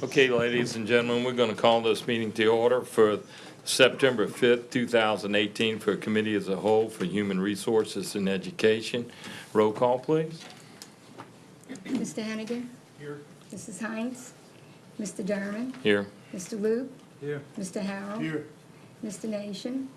Okay, ladies and gentlemen, we're going to call this meeting to order for September 5th, 2018 for Committee as a Whole for Human Resources and Education. Roll call, please. Mr. Hennigan? Here. Mrs. Hines? Mr. Derman? Here. Mr. Luke? Here. Mr. Harrell? Here. Mr. Nation?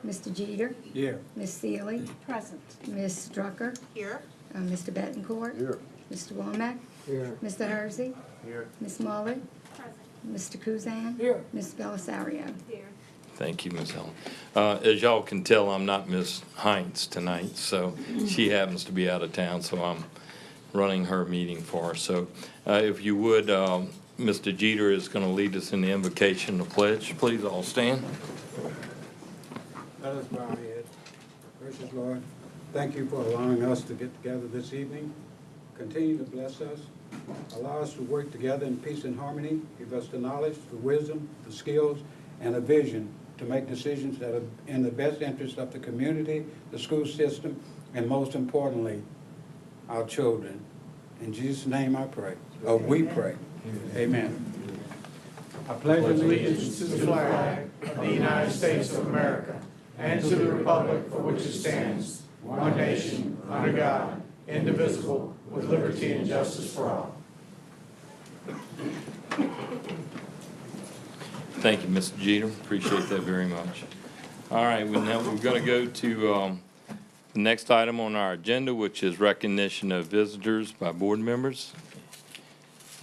Mr. Jeter? Here. Ms. Seeley? Present. Ms. Drucker? Here. Mr. Betancourt? Here. Mr. Womack? Here. Mr. Hersey? Here. Ms. Mullet? Present. Mr. Kuzan? Here. Ms. Belisario? Here. Thank you, Ms. Helen. As y'all can tell, I'm not Ms. Hines tonight, so she happens to be out of town, so I'm running her meeting for her. So if you would, Mr. Jeter is going to lead us in the invocation of pledge. Please all stand. Let us bow our head. Gracious Lord, thank you for allowing us to get together this evening. Continue to bless us. Allow us to work together in peace and harmony. Give us the knowledge, the wisdom, the skills, and a vision to make decisions that are in the best interest of the community, the school system, and most importantly, our children. In Jesus' name I pray. We pray. Amen. I pledge allegiance to the flag of the United States of America and to the republic for which it stands, one nation, under God, indivisible, with liberty and justice for all. Thank you, Mr. Jeter. Appreciate that very much. All right, well, now we're going to go to the next item on our agenda, which is recognition of visitors by board members.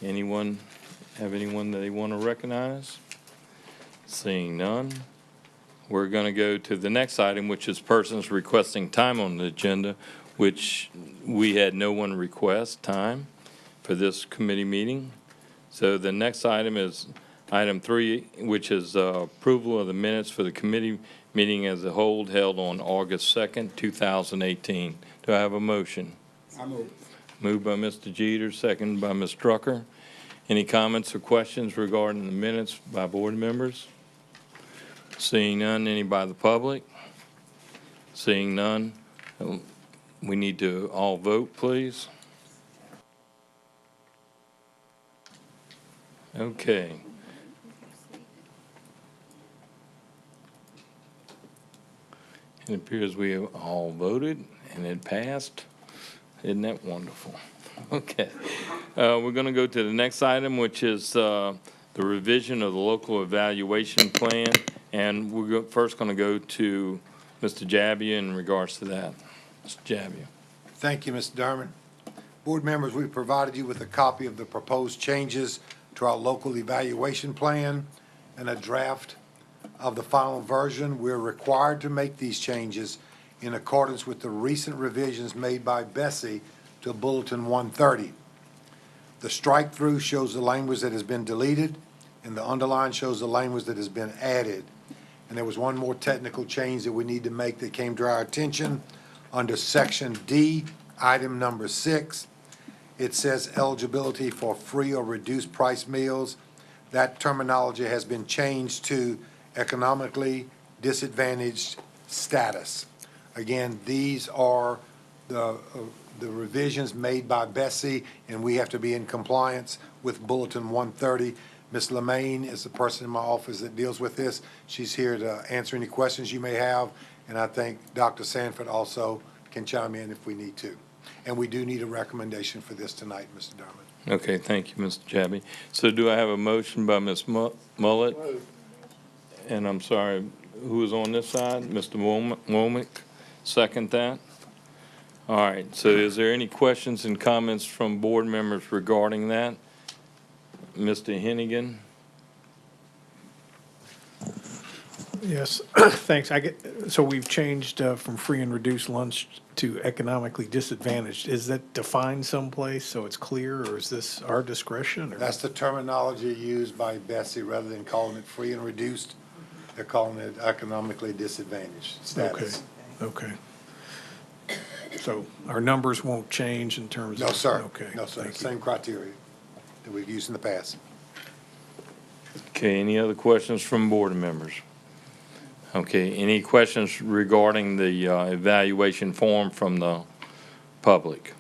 Anyone have anyone that they want to recognize? Seeing none, we're going to go to the next item, which is persons requesting time on the agenda, which we had no one request time for this committee meeting. So the next item is item 3, which is approval of the minutes for the committee meeting as a whole held on August 2nd, 2018. Do I have a motion? I move. Moved by Mr. Jeter, seconded by Ms. Drucker. Any comments or questions regarding the minutes by board members? Seeing none, any by the public? Seeing none, we need to all vote, please. Okay. It appears we have all voted and it passed. Isn't that wonderful? Okay. We're going to go to the next item, which is the revision of the local evaluation plan. And we're first going to go to Mr. Jabbia in regards to that. Mr. Jabbia. Thank you, Mr. Derman. Board members, we provided you with a copy of the proposed changes to our local evaluation plan and a draft of the final version. We're required to make these changes in accordance with the recent revisions made by Bessie to Bulletin 130. The strike-through shows the language that has been deleted, and the underline shows the language that has been added. And there was one more technical change that we need to make that came to our attention. Under Section D, item number 6, it says eligibility for free or reduced price meals. That terminology has been changed to economically disadvantaged status. Again, these are the revisions made by Bessie, and we have to be in compliance with Bulletin 130. Ms. Lemaine is the person in my office that deals with this. She's here to answer any questions you may have, and I think Dr. Sanford also can chime in if we need to. And we do need a recommendation for this tonight, Mr. Dermott. Okay, thank you, Mr. Jabbia. So do I have a motion by Ms. Mullet? And I'm sorry, who is on this side? Mr. Womack, second that? All right, so is there any questions and comments from board members regarding that? Mr. Hennigan? Yes, thanks. So we've changed from free and reduced lunch to economically disadvantaged. Is that defined someplace so it's clear, or is this our discretion? Or? That's the terminology used by Bessie. Rather than calling it free and reduced, they're calling it economically disadvantaged status. Okay. So our numbers won't change in terms of? No, sir. Okay. No, sir. Thank you. Same criteria that we've used in the past. Okay, any other questions from board members? Okay, any questions regarding the evaluation form from the public?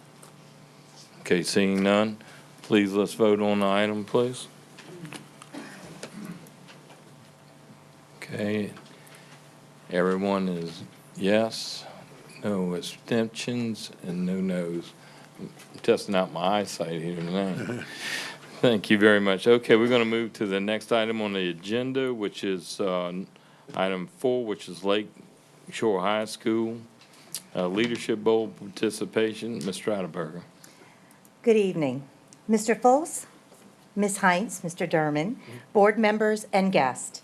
Okay, seeing none, please let's vote on the item, please. Okay. Everyone is yes, no abstentions, and no no's. I'm testing out my eyesight here tonight. Thank you very much. Okay, we're going to move to the next item on the agenda, which is item 4, which is Lake Shore High School Leadership Bowl participation. Ms. Strouderberger. Good evening. Mr. Fultz, Ms. Heinz, Mr. Durman, board members, and guests.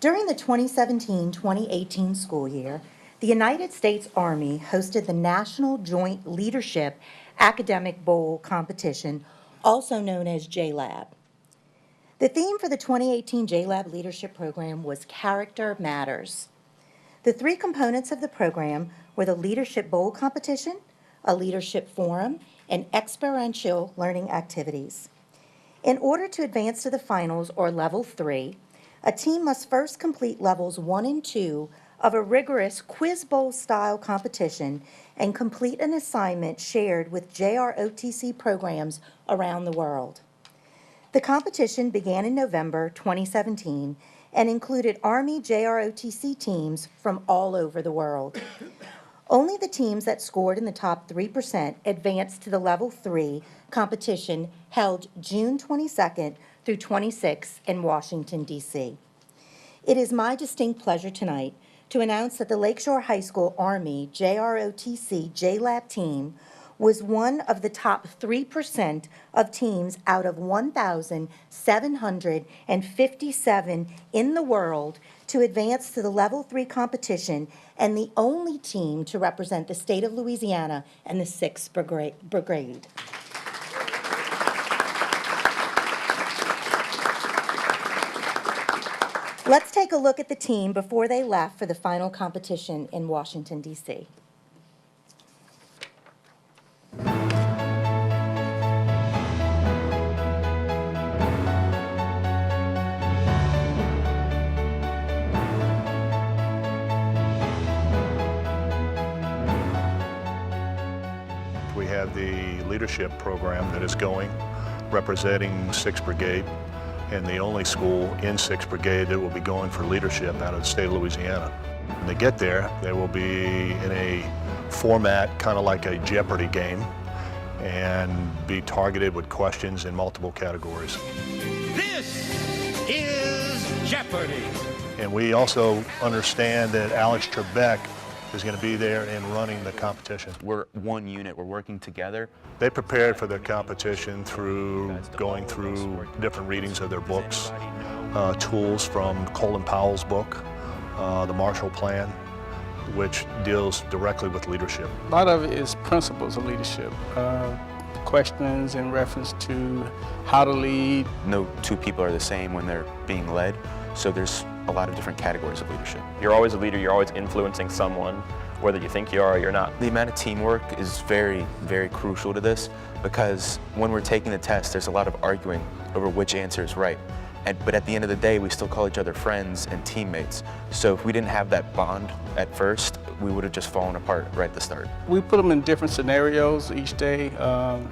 During the 2017-2018 school year, the United States Army hosted the National Joint Leadership Academic Bowl competition, also known as JLAB. The theme for the 2018 JLAB Leadership Program was Character Matters. The 3 components of the program were the Leadership Bowl competition, a leadership forum, and experiential learning activities. In order to advance to the finals, or level 3, a team must first complete levels 1 and 2 of a rigorous quiz bowl style competition and complete an assignment shared with JROTC programs around the world. The competition began in November 2017 and included Army JROTC teams from all over the world. Only the teams that scored in the top 3% advanced to the level 3 competition held June 22nd through 26th in Washington, D.C. It is my distinct pleasure tonight to announce that the Lakeshore High School Army JROTC JLAB team was one of the top 3% of teams out of 1,757 in the world to advance to the level 3 competition, and the only team to represent the state of Louisiana and the 6th Brigade. Let's take a look at the team before they left for the final competition in Washington, D.C. We have the leadership program that is going, representing 6th Brigade, and the only school in 6th Brigade that will be going for leadership out of the state of Louisiana. When they get there, they will be in a format kind of like a Jeopardy game and be targeted with questions in multiple categories. This is Jeopardy! And we also understand that Alex Trebek is going to be there and running the competition. We're one unit, we're working together. They prepared for their competition through going through different readings of their books, tools from Colin Powell's book, The Marshall Plan, which deals directly with leadership. A lot of it is principles of leadership, questions in reference to how to lead. No 2 people are the same when they're being led, so there's a lot of different categories of leadership. You're always a leader, you're always influencing someone, whether you think you are or you're not. The amount of teamwork is very, very crucial to this, because when we're taking the test, there's a lot of arguing over which answer is right. But at the end of the day, we still call each other friends and teammates. So if we didn't have that bond at first, we would have just fallen apart right at the start. We put them in different scenarios each day.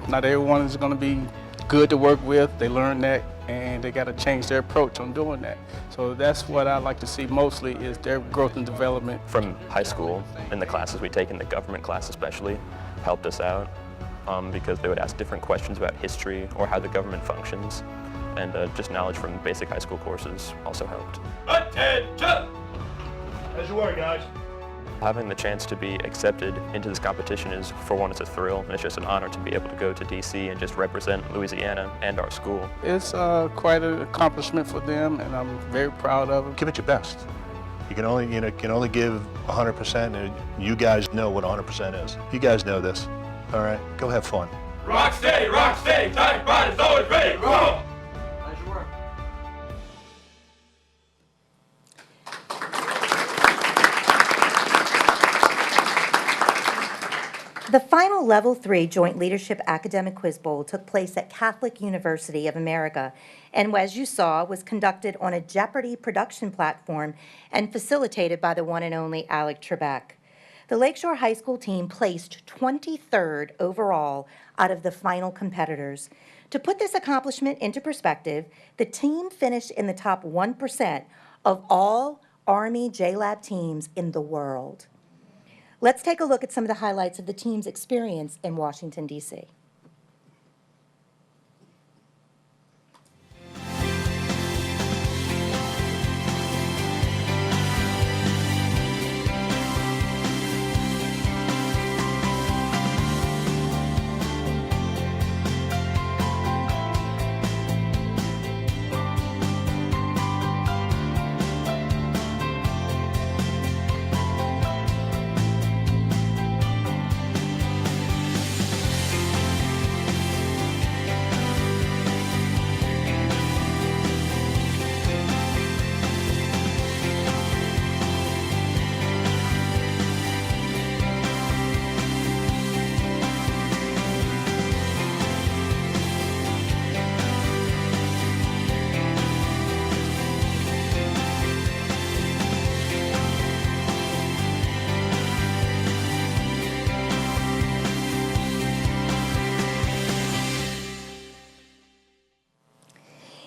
Not everyone is going to be good to work with. They learn that, and they got to change their approach on doing that. So that's what I like to see mostly, is their growth and development. From high school, in the classes we take, in the government class especially, helped us out because they would ask different questions about history or how the government functions, and just knowledge from basic high school courses also helped. Attention! How's your work, guys? Having the chance to be accepted into this competition is, for one, it's a thrill, and it's just an honor to be able to go to D.C. and just represent Louisiana and our school. It's quite an accomplishment for them, and I'm very proud of them. Give it your best. You can only, can only give 100%, and you guys know what 100% is. You guys know this. All right, go have fun. Rock steady, tight body's always ready, roll! How's your work? The final Level 3 Joint Leadership Academic Quiz Bowl took place at Catholic University of America, and as you saw, was conducted on a Jeopardy production platform and facilitated by the one and only Alex Trebek. The Lakeshore High School team placed 23rd overall out of the final competitors. To put this accomplishment into perspective, the team finished in the top 1% of all Army JLAB teams in the world. Let's take a look at some of the highlights of the team's experience in Washington, D.C.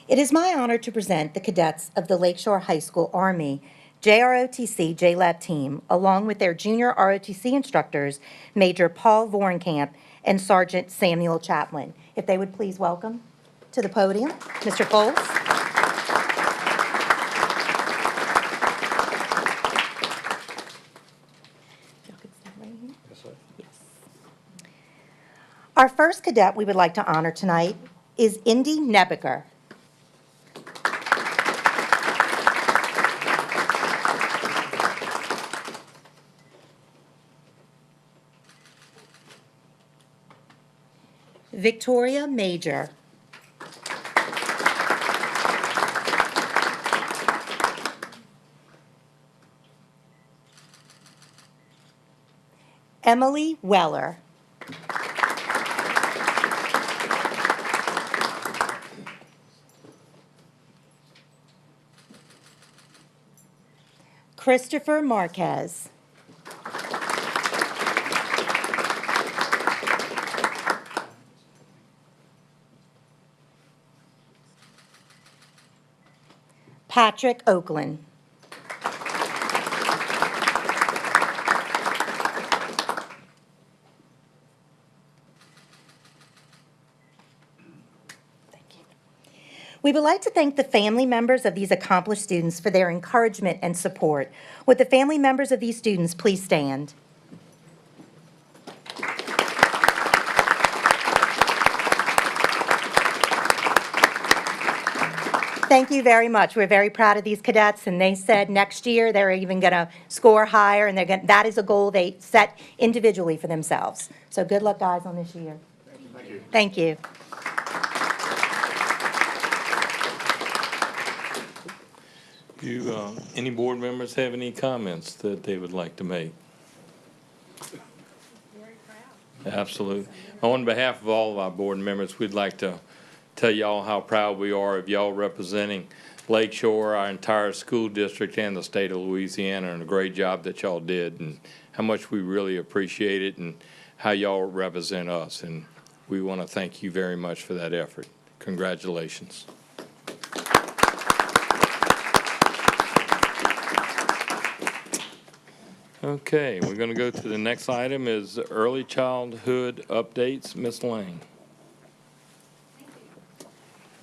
It is my honor to present the cadets of the Lakeshore High School Army JROTC JLAB team, along with their junior ROTC instructors, Major Paul Vorenkamp and Sergeant Samuel Chaplin. If they would please welcome to the podium, Mr. Foles. Y'all could stand right here. Yes. Our first cadet we would like to honor tonight is Indy Nebeker. Victoria Major. Emily Weller. Christopher Marquez. Patrick Oakland. Thank you. We would like to thank the family members of these accomplished students for their encouragement and support. Would the family members of these students please stand? Thank you very much. We're very proud of these cadets, and they said next year they're even going to score higher, and that is a goal they set individually for themselves. So good luck, guys, on this year. Thank you. Do any board members have any comments that they would like to make? Very proud. Absolutely. On behalf of all of our board members, we'd like to tell y'all how proud we are of y'all representing Lakeshore, our entire school district, and the state of Louisiana, and a great job that y'all did, and how much we really appreciate it, and how y'all represent us. And we want to thank you very much for that effort. Congratulations. Okay, we're going to go to the next item is early childhood updates. Ms. Lang.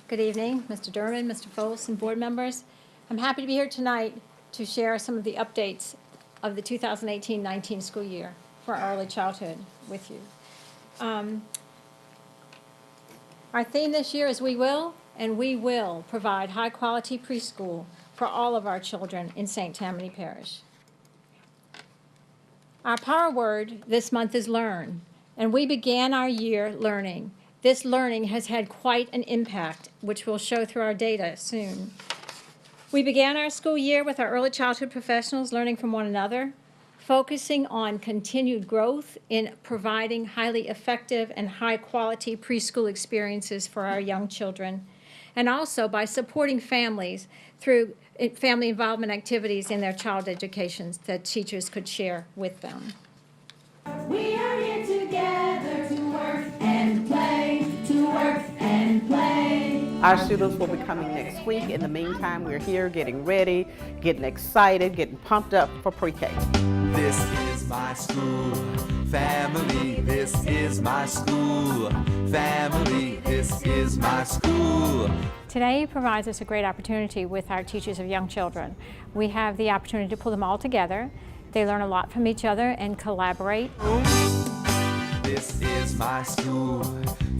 Good evening, Mr. Durman, Mr. Foles, and board members. I'm happy to be here tonight to share some of the updates of the 2018-19 school year for early childhood with you. Our theme this year is we will provide high-quality preschool for all of our children in St. Tammany Parish. Our power word this month is learn, and we began our year learning. This learning has had quite an impact, which will show through our data soon. We began our school year with our early childhood professionals learning from one another, focusing on continued growth in providing highly effective and high-quality preschool experiences for our young children, and also by supporting families through family involvement activities in their child educations that teachers could share with them. We are here together to work and play, to work and play. Our students will be coming next week. In the meantime, we're here getting ready, getting excited, getting pumped up for pre-K. This is my school, family. This is my school, family. This is my school. Today provides us a great opportunity with our teachers of young children. We have the opportunity to pull them all together. They learn a lot from each other and collaborate. This is my school,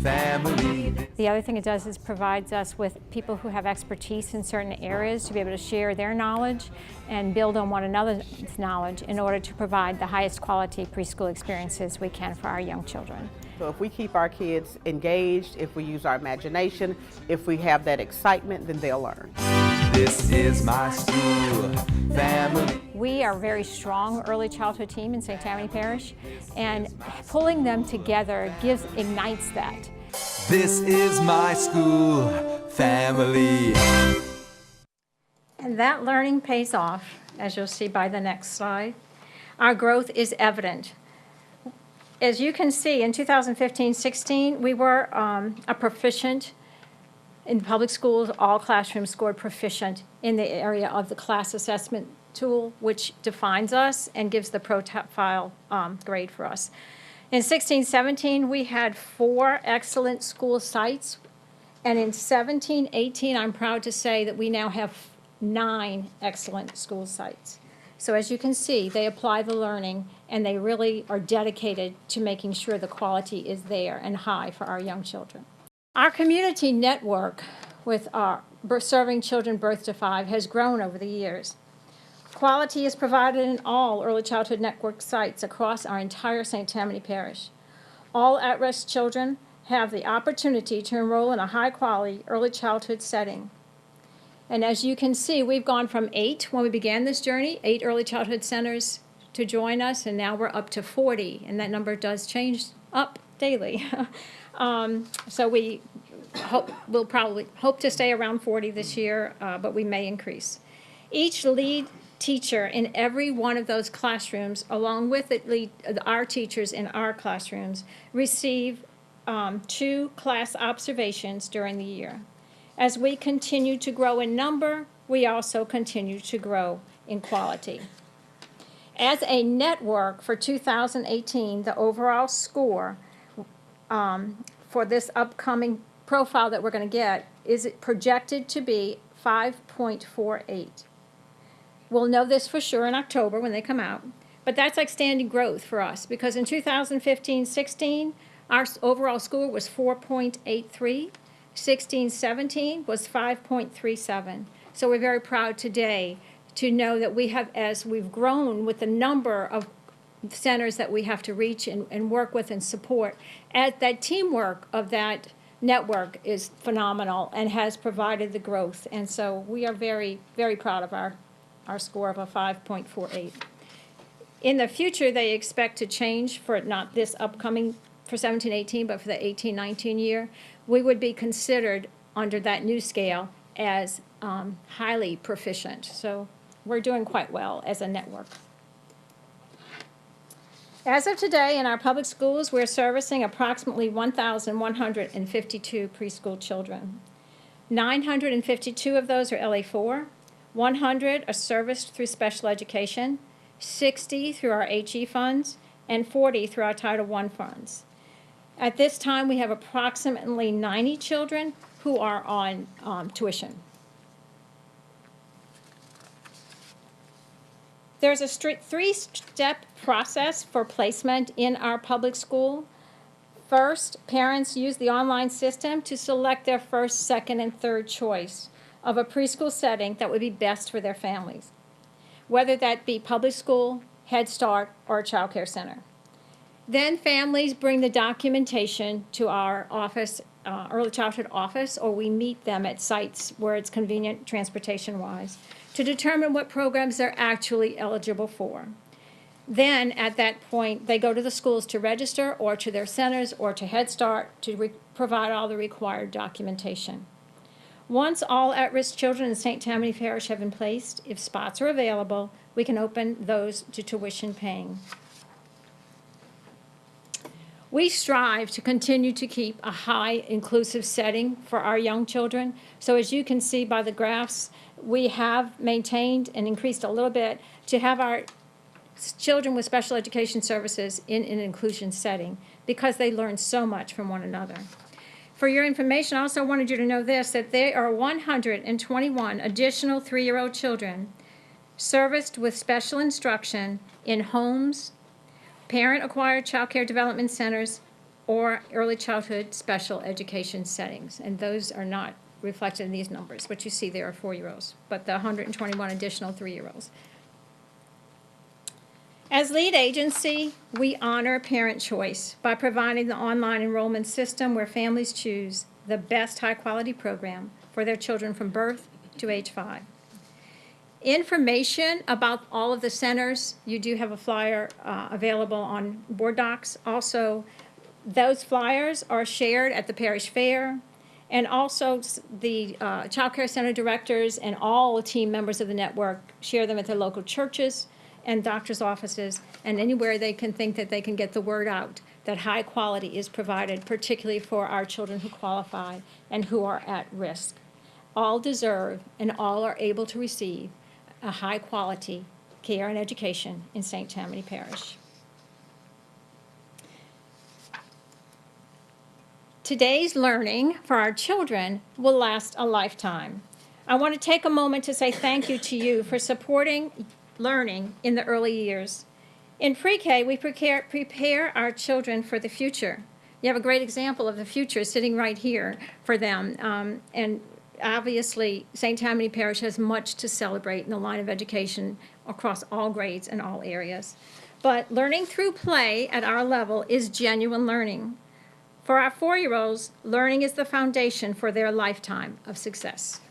family. The other thing it does is provides us with people who have expertise in certain areas to be able to share their knowledge and build on one another's knowledge in order to provide the highest quality preschool experiences we can for our young children. So if we keep our kids engaged, if we use our imagination, if we have that excitement, then they'll learn. This is my school, family. We are a very strong early childhood team in St. Tammany Parish, and pulling them together ignites that. This is my school, family. And that learning pays off, as you'll see by the next slide. Our growth is evident. As you can see, in 2015-16, we were a proficient in public schools. All classrooms scored proficient in the area of the class assessment tool, which defines us and gives the profile grade for us. In 16-17, we had 4 excellent school sites, and in 17-18, I'm proud to say that we now have 9 excellent school sites. So as you can see, they apply the learning, and they really are dedicated to making sure the quality is there and high for our young children. Our community network with our serving children birth to 5 has grown over the years. Quality is provided in all early childhood network sites across our entire St. Tammany Parish. All at-risk children have the opportunity to enroll in a high-quality early childhood setting. And as you can see, we've gone from 8 when we began this journey, 8 early childhood centers to join us, and now we're up to 40, and that number does change up daily. So we'll probably hope to stay around 40 this year, but we may increase. Each lead teacher in every one of those classrooms, along with our teachers in our classrooms, receive 2 class observations during the year. As we continue to grow in number, we also continue to grow in quality. As a network for 2018, the overall score for this upcoming profile that we're going to get is projected to be 5.48. We'll know this for sure in October when they come out, but that's like standing growth for us because in 2015-16, our overall score was 4.83. 16-17 was 5.37. So we're very proud today to know that we have, as we've grown with the number of centers that we have to reach and work with and support, that teamwork of that network is phenomenal and has provided the growth. And so we are very, very proud of our score of a 5.48. In the future, they expect to change for not this upcoming for 17-18, but for the 18-19 year. We would be considered under that new scale as highly proficient. So we're doing quite well as a network. As of today, in our public schools, we're servicing approximately 1,152 preschool children. 952 of those are LA4, 100 are serviced through special education, 60 through our HE funds, and 40 through our Title I funds. At this time, we have approximately 90 children who are on tuition. There's a strict 3-step process for placement in our public school. First, parents use the online system to select their first, second, and third choice of a preschool setting that would be best for their families, whether that be public school, Head Start, or a child care center. Then families bring the documentation to our office, early childhood office, or we meet them at sites where it's convenient transportation-wise to determine what programs they're actually eligible for. Then, at that point, they go to the schools to register or to their centers or to Head Start to provide all the required documentation. Once all at-risk children in St. Tammany Parish have been placed, if spots are available, we can open those to tuition paying. We strive to continue to keep a high inclusive setting for our young children. So as you can see by the graphs, we have maintained and increased a little bit to have our children with special education services in an inclusion setting because they learn so much from one another. For your information, I also wanted you to know this, that there are 121 additional 3-year-old children serviced with special instruction in homes, parent-acquired child care development centers, or early childhood special education settings. And those are not reflected in these numbers. What you see there are 4-year-olds, but the 121 additional 3-year-olds. As lead agency, we honor parent choice by providing the online enrollment system where families choose the best high-quality program for their children from birth to age 5. Information about all of the centers, you do have a flyer available on board docs. Also, those flyers are shared at the parish fair, and also the child care center directors and all team members of the network share them at their local churches and doctors' offices and anywhere they can think that they can get the word out that high quality is provided, particularly for our children who qualify and who are at risk. All deserve and all are able to receive a high-quality care and education in St. Tammany Parish. Today's learning for our children will last a lifetime. I want to take a moment to say thank you to you for supporting learning in the early years. In pre-K, we prepare our children for the future. You have a great example of the future sitting right here for them, and obviously, St. Tammany Parish has much to celebrate in the line of education across all grades and all areas. But learning through play at our level is genuine learning. For our 4-year-olds, learning is the foundation for their lifetime of success.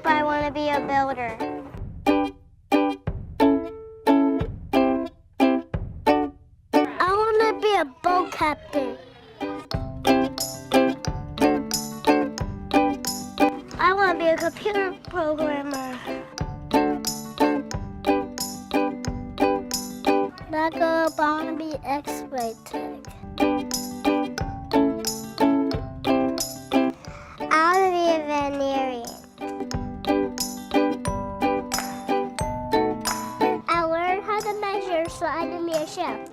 I want to be a builder. I want to be a boat captain. I want to be a computer programmer. When I grow up, I want to be an X-ray tech. I want to be a veterinarian. So I can be a chef.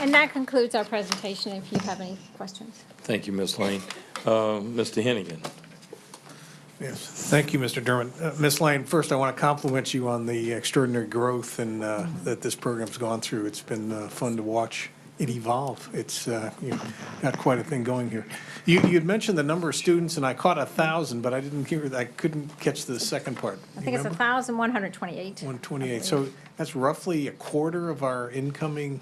And that concludes our presentation, if you have any questions. Thank you, Ms. Lane. Mr. Hennigan. Yes, thank you, Mr. Dermott. Ms. Lane, first I want to compliment you on the extraordinary growth and that this program's gone through. It's been fun to watch it evolve. It's you've got quite a thing going here. You had mentioned the number of students, and I caught 1,000, but I couldn't catch the second part. I think it's 1,128. 128. So that's roughly a quarter of our incoming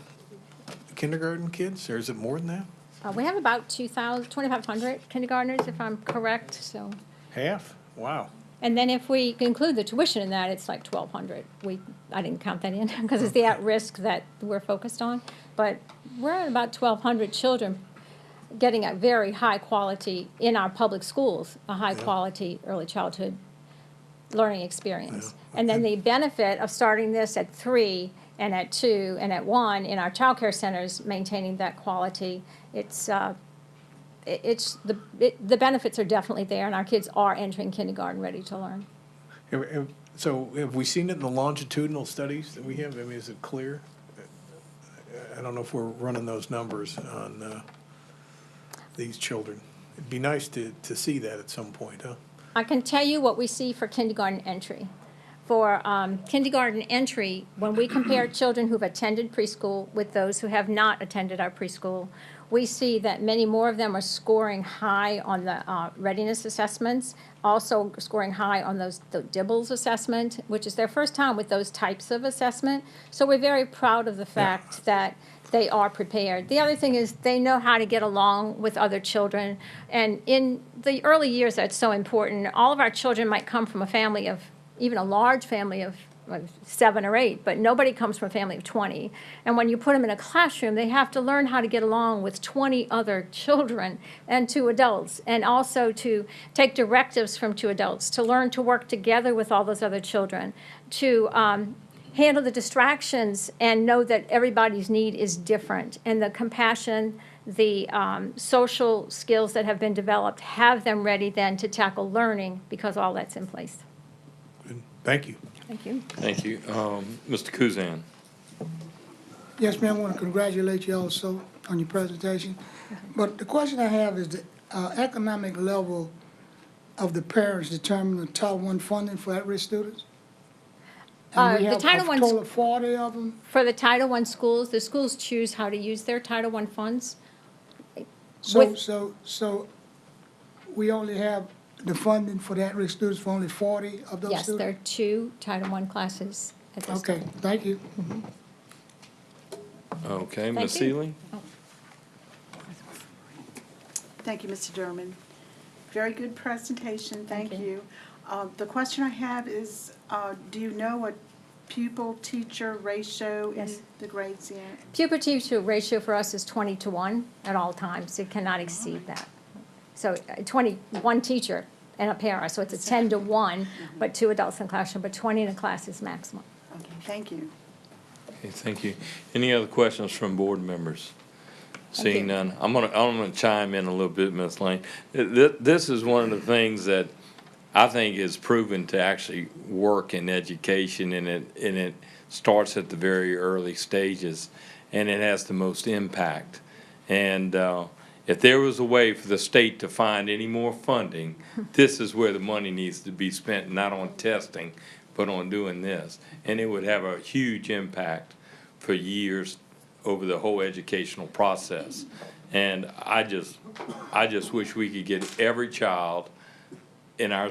kindergarten kids, or is it more than that? We have about 2,500 kindergartners, if I'm correct. So. Half? Wow. And then if we include the tuition in that, it's like 1,200. I didn't count that in because it's the at-risk that we're focused on. But we're at about 1,200 children getting a very high quality in our public schools, a high quality early childhood learning experience. Yeah. And then the benefit of starting this at 3 and at 2 and at 1 in our child care centers, maintaining that quality, the benefits are definitely there, and our kids are entering kindergarten ready to learn. So have we seen it in the longitudinal studies that we have? I mean, is it clear? I don't know if we're running those numbers on these children. It'd be nice to see that at some point, huh? I can tell you what we see for kindergarten entry. for kindergarten entry, when we compare children who've attended preschool with those who have not attended our preschool, we see that many more of them are scoring high on the readiness assessments, also scoring high on the DIBELS assessment, which is their first time with those types of assessment. So we're very proud of the fact that they are prepared. The other thing is they know how to get along with other children. And in the early years, that's so important. All of our children might come from a family of, even a large family of 7 or 8, but nobody comes from a family of 20. And when you put them in a classroom, they have to learn how to get along with 20 other children and 2 adults, and also to take directives from 2 adults, to learn to work together with all those other children, to handle the distractions and know that everybody's need is different. And the compassion, the social skills that have been developed, have them ready then to tackle learning because all that's in place. Thank you. Thank you. Thank you. Mr. Kuzan. Yes, ma'am, I want to congratulate you also on your presentation. But the question I have is the economic level of the parents determine the Title I funding for at-risk students? And we The have Title I a total of 40 of them? For the Title I schools, the schools choose how to use their Title I funds. So we only have the funding for the at-risk students for only 40 of those Yes, students? there are 2 Title I classes at this Okay, time. thank you. Okay, Thank Ms. you. Seeley? Thank you, Mr. Durman. Very good presentation, thank Thank you. The question I have is, do you know what pupil-teacher ratio in Yes. the grades yet? Pupil-teacher ratio for us is 20-1 at all times. It cannot exceed that. So 21 teacher and a para, so it's a 10-1, but 2 adults in the classroom, but 20 in a class is maximum. Okay, thank you. Okay, thank you. Any other questions from board members? Seeing you. none, I'm gonna chime in a little bit, Ms. Lane. This is one of the things that I think is proven to actually work in education, and it starts at the very early stages, and it has the most impact. And if there was a way for the state to find any more funding, this is where the money needs to be spent, not on testing, but on doing this. And it would have a huge impact for years over the whole educational process. And I just wish we could get every child in our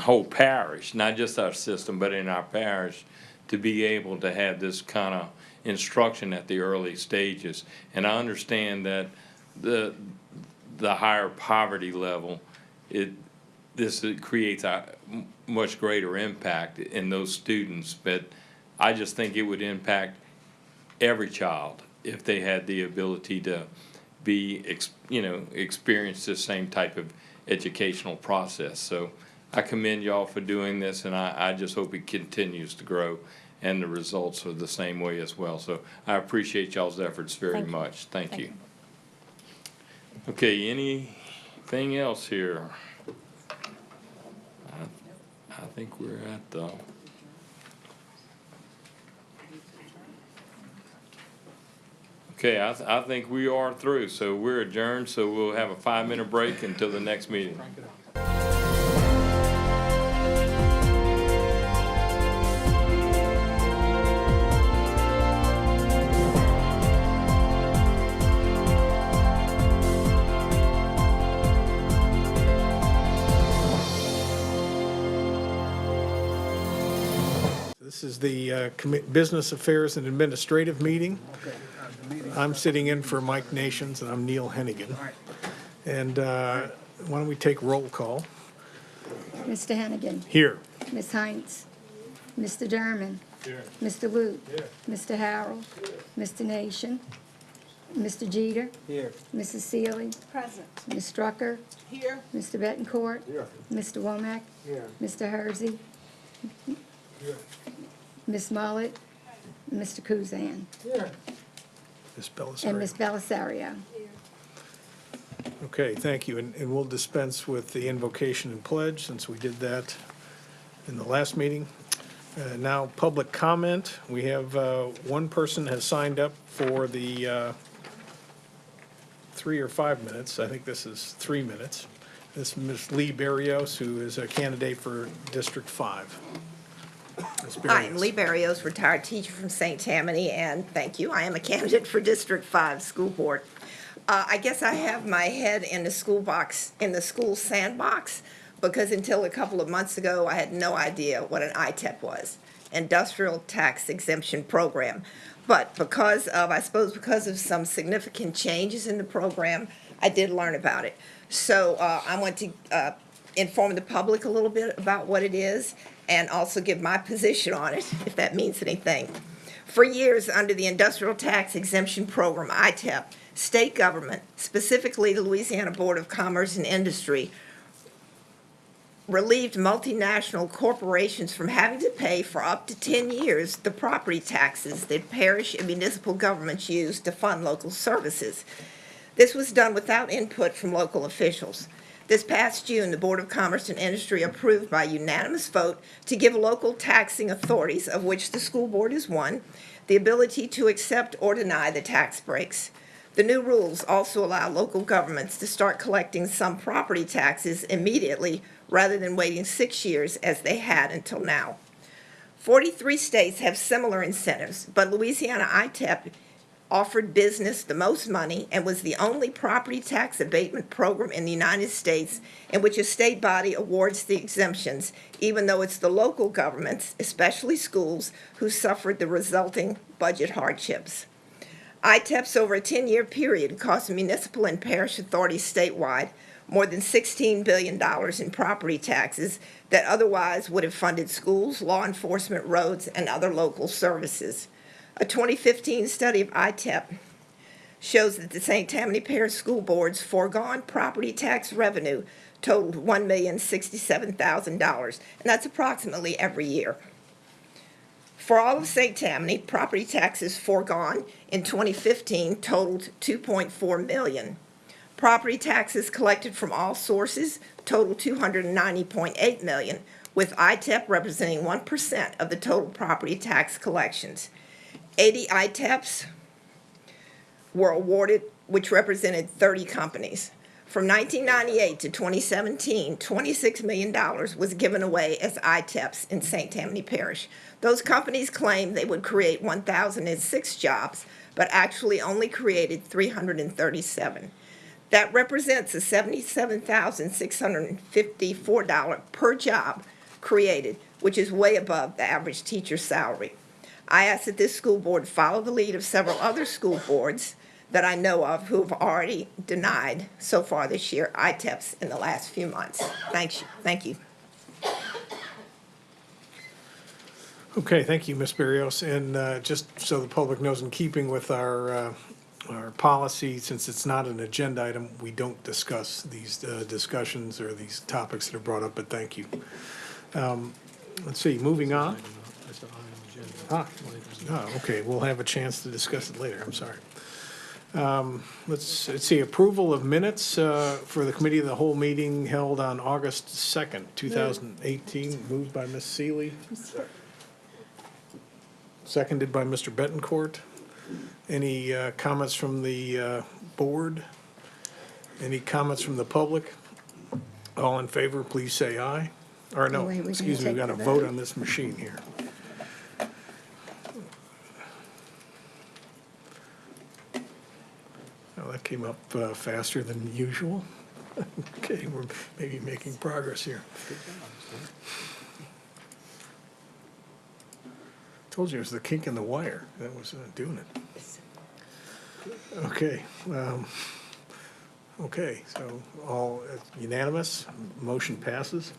whole parish, not just our system, but in our parish, to be able to have this kind of instruction at the early stages. And I understand that the higher poverty level, it creates a much greater impact in those students, but I just think it would impact every child if they had the ability to experience the same type of educational process. So I commend y'all for doing this, and I just hope it continues to grow and the results are the same way as well. So I appreciate y'all's efforts very much. Thank you. Okay, anything else here? I think we're at the... Okay, I think we are through, so we're adjourned, so we'll have a 5-minute break until the next meeting. This is the Business Affairs and Administrative meeting. I'm sitting in for Mike Nations, and I'm Neil Hennigan. And why don't we take roll call? Mr. Hennigan. Here. Ms. Heinz. Mr. Durman. Here. Mr. Luke. Here. Mr. Harrell. Mr. Nation. Mr. Jeter. Here. Mrs. Seeley. Present. Ms. Strucker. Here. Mr. Betancourt. Here. Mr. Womack. Here. Mr. Hersey. Here. Ms. Mullet. Mr. Kuzan. Here. Ms. Belisario. And Ms. Belisario. Okay, thank you. And we'll dispense with the invocation and pledge, since we did that in the last meeting. Now, public comment. We have one person has signed up for the 3 or 5 minutes. I think this is 3 minutes. This is Ms. Lee Barrios, who is a candidate for District 5. Hi, I'm Lee Barrios, retired teacher from St. Tammany, and thank you. I am a candidate for District 5 School Board. I guess I have my head in the school sandbox, because until a couple of months ago, I had no idea what an ITEP was, Industrial Tax Exemption Program. But because of some significant changes in the program, I did learn about it. So I want to inform the public a little bit about what it is and also give my position on it, if that means anything. For years, under the Industrial Tax Exemption Program, ITEP, state government, specifically the Louisiana Board of Commerce and Industry, relieved multinational corporations from having to pay for up to 10 years the property taxes that parish and municipal governments use to fund local services. This was done without input from local officials. This past June, the Board of Commerce and Industry approved by unanimous vote to give local taxing authorities, of which the school board is one, the ability to accept or deny the tax breaks. The new rules also allow local governments to start collecting some property taxes immediately rather than waiting 6 years as they had until now. 43 states have similar incentives, but Louisiana ITEP offered business the most money and was the only property tax abatement program in the United States in which a state body awards the exemptions, even though it's the local governments, especially schools, who suffered the resulting budget hardships. ITEPs over a 10-year period cost municipal and parish authorities statewide more than $16 billion in property taxes that otherwise would have funded schools, law enforcement, roads, and other local services. A 2015 study of ITEP shows that the St. Tammany Parish School Board's foregone property tax revenue totaled $1,067,000, and that's approximately every year. For all of St. Tammany, property taxes foregone in 2015 totaled $2.4 million. Property taxes collected from all sources totaled $290.8 million, with ITEP representing 1% of the total property tax collections. 80 ITEPs were awarded, which represented 30 companies. From 1998 to 2017, $26 million was given away as ITEPs in St. Tammany Parish. Those companies claimed they would create 1,006 jobs, but actually only created 337. That represents a $77,654 per job created, which is way above the average teacher's salary. I ask that this school board follow the lead of several other school boards that I know of who have already denied so far this year ITEPs in the last few months. Thank you. Okay, thank you, Ms. Barrios. And just so the public knows, in keeping with our policy, since it's not an agenda item, we don't discuss these discussions or these topics that are brought up, but thank you. Let's see, moving on. Okay, we'll have a chance to discuss it later, I'm sorry. Let's see, approval of minutes for the committee of the whole meeting held on August 2nd, 2018, moved by Ms. Seeley. Seconded by Mr. Betancourt. Any comments from the board? Any comments from the public? All in favor, please say aye. Or no, excuse me, we've got to vote on this machine here. Well, that came up faster than usual. Okay, we're maybe making progress here. Told you it was the kink in the wire that was doing it. Okay. Okay, so all unanimous, motion passes.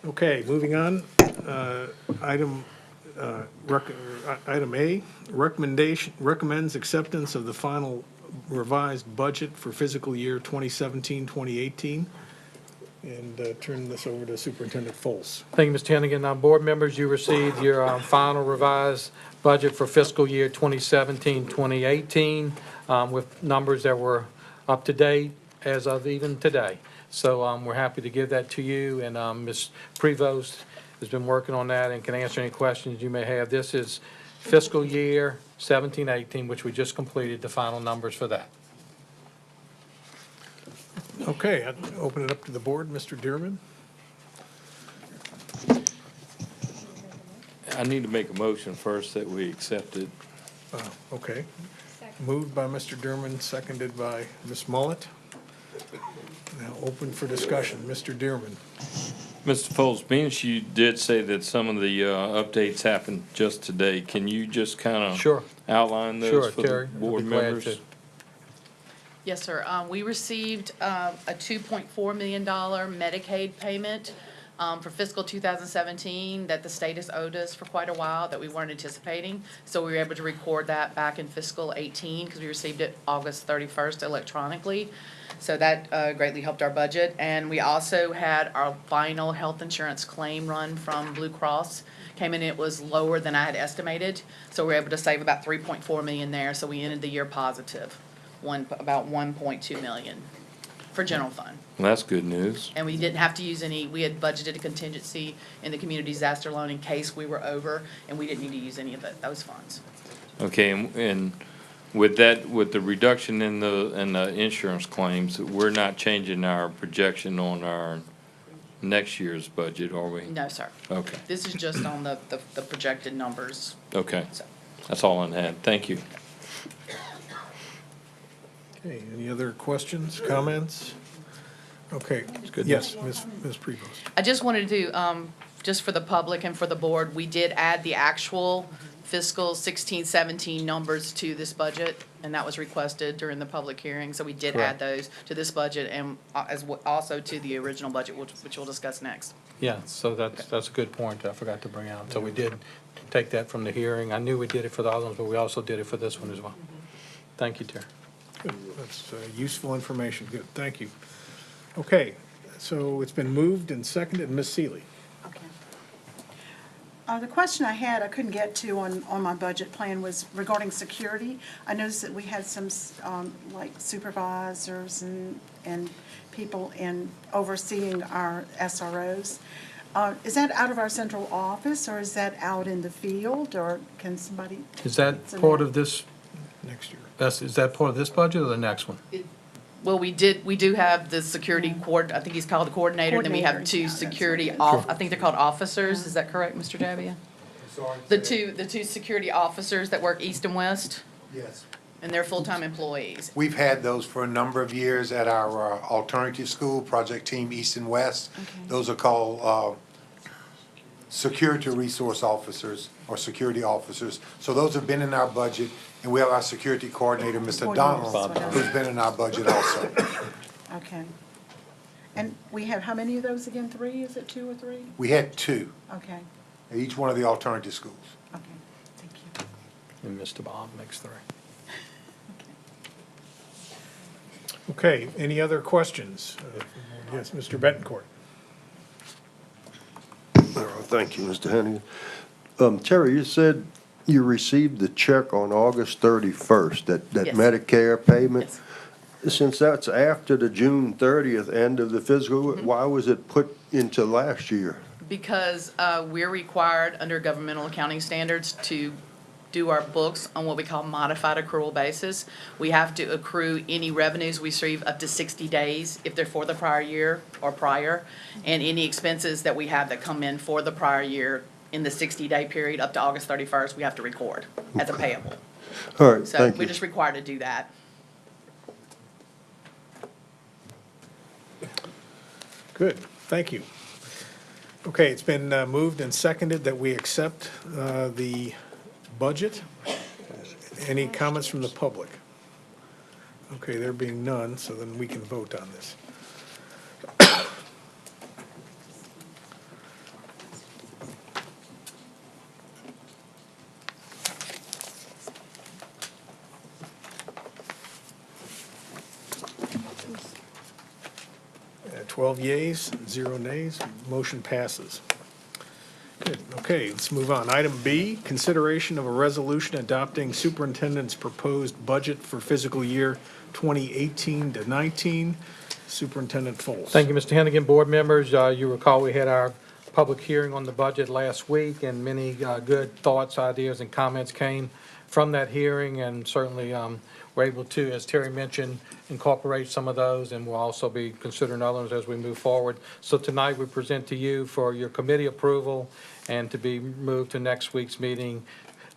Okay, moving on. Item A, recommends acceptance of the final revised budget for fiscal year 2017-2018. And turn this over to Superintendent Foltz. Thank you, Mr. Hennigan. Board members, you received your final revised budget for fiscal year 2017-2018 with numbers that were up to date as of even today. So we're happy to give that to you, and Ms. Prevost has been working on that and can answer any questions you may have. This is fiscal year 17-18, which we just completed the final numbers for that. Okay, I'd open it up to the board. Mr. Dearman. I need to make a motion first that we accept it. Okay. Moved by Mr. Dearman, seconded by Ms. Mullet. Now open for discussion. Mr. Dearman. Mr. Foles, being as you did say that some of the updates happened just today, can you just kind of Sure. outline Sure, those for the Terry. board I'd be glad members? to. Yes, sir. We received a $2.4 million Medicaid payment for fiscal 2017 that the state has owed us for quite a while that we weren't anticipating. So we were able to record that back in fiscal 18 because we received it August 31st electronically. So that greatly helped our budget. And we also had our final health insurance claim run from Blue Cross. Came in, it was lower than I had estimated. So we were able to save about $3.4 million there. So we ended the year positive, about $1.2 million for general fund. Well, that's good news. And we didn't have to use any, we had budgeted a contingency in the community disaster loan in case we were over, and we didn't need to use any of those funds. Okay, and with that, with the reduction in the insurance claims, we're not changing our projection on our next year's budget, are we? No, sir. Okay. This is just on the projected numbers. Okay. That's all I had. Thank you. Okay, any other questions, comments? Okay, yes, Ms. Prevost. I just wanted to, just for the public and for the board, we did add the actual fiscal 16-17 numbers to this budget, and that was requested during the public hearing. So we did add those to this budget and also to the original budget, which we'll discuss next. Yeah, so that's a good point I forgot to bring out. So we did take that from the hearing. I knew we did it for the other ones, but we also did it for this one as well. Thank you, Terry. Good, that's useful information, good, thank you. Okay, so it's been moved and seconded, Ms. Seeley. The question I had, I couldn't get to on my budget plan was regarding security. I noticed that we had some, like supervisors and people in overseeing our SROs. Is that out of our central office, or is that out in the field, or can somebody? Is that part of this? Next year. Is that part of this budget or the next one? Well, we do have the security I think he's called the coordinator, and then we have two security I think they're called officers, is that correct, Mr. Javia? Sorry? The two security officers that work east and west, Yes. and they're full-time employees. We've had those for a number of years at our alternative school, Project Team East and West. Those are called security resource officers or security officers. So those have been in our budget, and we have our security coordinator, Mr. Donald, who's been in our budget also. Okay. And we have how many of those again? 3? Is it 2 or 3? We had 2 Okay. at each one of the alternative schools. Okay. Thank you. And Mr. Bob makes 3. Okay, any other questions? Yes, Mr. Betancourt. Thank you, Mr. Hennigan. Terry, you said you received the check on August 31st, that Yes. Medicare payment? Yes. Since that's after the June 30th end of the fiscal, why was it put into last year? Because we're required under governmental accounting standards to do our books on what we call modified accrual basis. We have to accrue any revenues we receive up to 60 days if they're for the prior year or prior, and any expenses that we have that come in for the prior year in the 60-day period up to August 31st, we have to record as a payable. All right, So thank you. we're just required to do that. Good, thank you. Okay, it's been moved and seconded that we accept the budget. Any comments from the public? Okay, there being none, so then we can vote on this. Uh, 12 yeas, 0 nays, motion passes. Good, okay, let's move on. Item B, consideration of a resolution adopting superintendent's proposed budget for fiscal year 2018 to 19. Superintendent Foles. Thank you, Mr. Hennigan. Board members, you recall we had our public hearing on the budget last week, and many good thoughts, ideas, and comments came from that hearing, and certainly we're able to, as Terry mentioned, incorporate some of those, and we'll also be considering others as we move forward. So tonight, we present to you for your committee approval and to be moved to next week's meeting,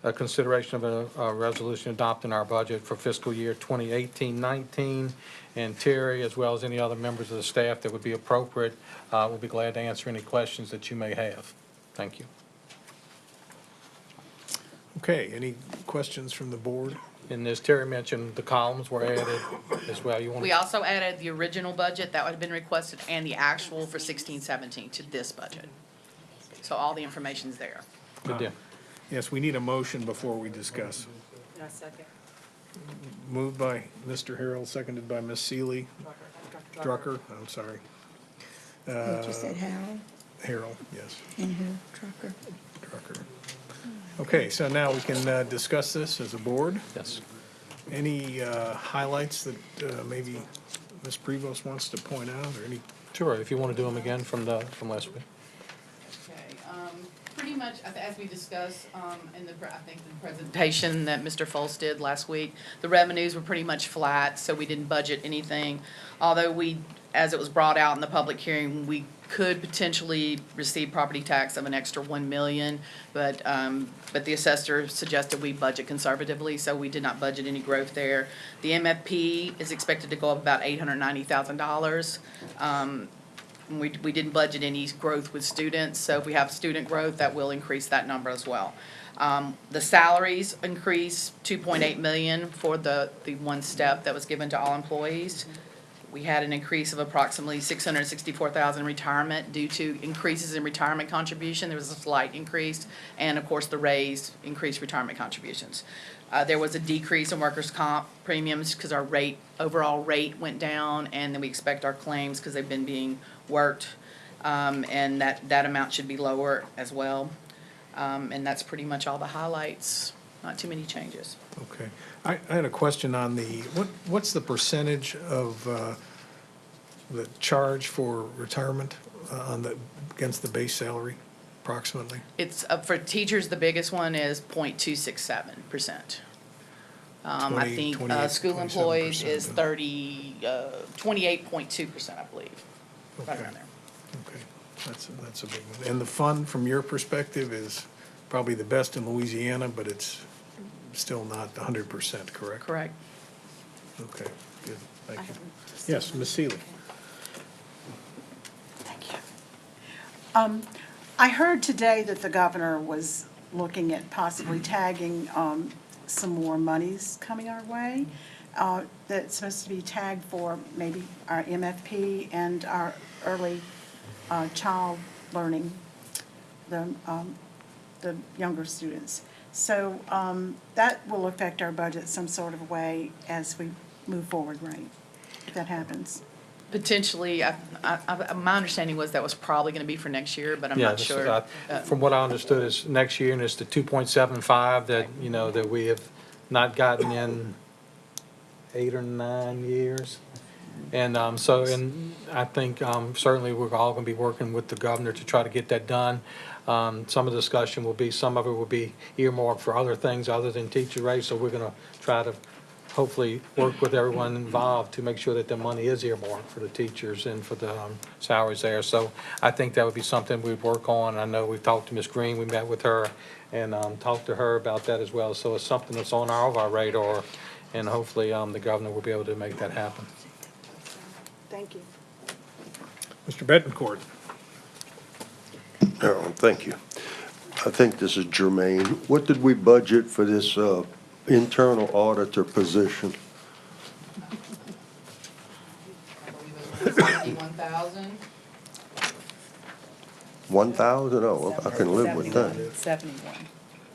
a consideration of a resolution adopting our budget for fiscal year 2018-19. And Terry, as well as any other members of the staff that would be appropriate, will be glad to answer any questions that you may have. Thank you. Okay, any questions from the board? And as Terry mentioned, the columns were added as well. You want We also added the original budget that would have been requested and the actual for 16-17 to this budget. So all the information's there. Good deal. Yes, we need a motion before we discuss. Second. Moved by Mr. Harrell, seconded by Ms. Seeley. Drucker, I'm sorry. What you said, Harold? Harrell, yes. Trucker. Drucker. Okay, so now we can discuss this as a board. Yes. Any highlights that maybe Ms. Prevost wants to point out, or any? Sure, if you want to do them again from last week. Okay, pretty much, as we discussed in the, I think, the presentation that Mr. Foles did last week, the revenues were pretty much flat, so we didn't budget anything. Although we, as it was brought out in the public hearing, we could potentially receive property tax of an extra $1 million, but the assessor suggested we budget conservatively, so we did not budget any growth there. The MFP is expected to go up about $890,000. We didn't budget any growth with students, so if we have student growth, that will increase that number as well. The salaries increased $2.8 million for the one step that was given to all employees. We had an increase of approximately $664,000 retirement due to increases in retirement contribution. There was a slight increase, and of course the raise increased retirement contributions. There was a decrease in workers' comp premiums because our overall rate went down, and then we expect our claims because they've been being worked, and that amount should be lower as well. And that's pretty much all the highlights. Not too many changes. Okay. I had a question on what's the percentage of the charge for retirement against the base salary, approximately? It's, for teachers, the biggest one is 0.267%. I think school employees is 28.2%, I believe, right around there. Okay, that's a big one. And the fund, from your perspective, is probably the best in Louisiana, but it's still not 100%, correct? Correct. Okay, good, thank you. Yes, Ms. Seeley. I heard today that the governor was looking at possibly tagging some more monies coming our way. That's supposed to be tagged for maybe our MFP and our early child learning, the younger students. So that will affect our budget some sort of way as we move forward, right? If that happens. Potentially, my understanding was that was probably going to be for next year, but I'm not sure. From what I understood, is next year, and it's the 2.75 that, that we have not gotten in 8 or 9 years. And so I think certainly we're all going to be working with the governor to try to get that done. Some of the discussion will be, some of it will be earmarked for other things other than teacher raise, so we're going to try to hopefully work with everyone involved to make sure that the money is earmarked for the teachers and for the salaries there. So I think that would be something we'd work on. I know we've talked to Ms. Green, we met with her and talked to her about that as well. So it's something that's on all of our radar, and hopefully the governor will be able to make that happen. Thank you. Mr. Betancourt. Harold, thank you. I think this is germane. What did we budget for this internal auditor position? I believe it was 71,000. 1,000? Oh, I can live with that.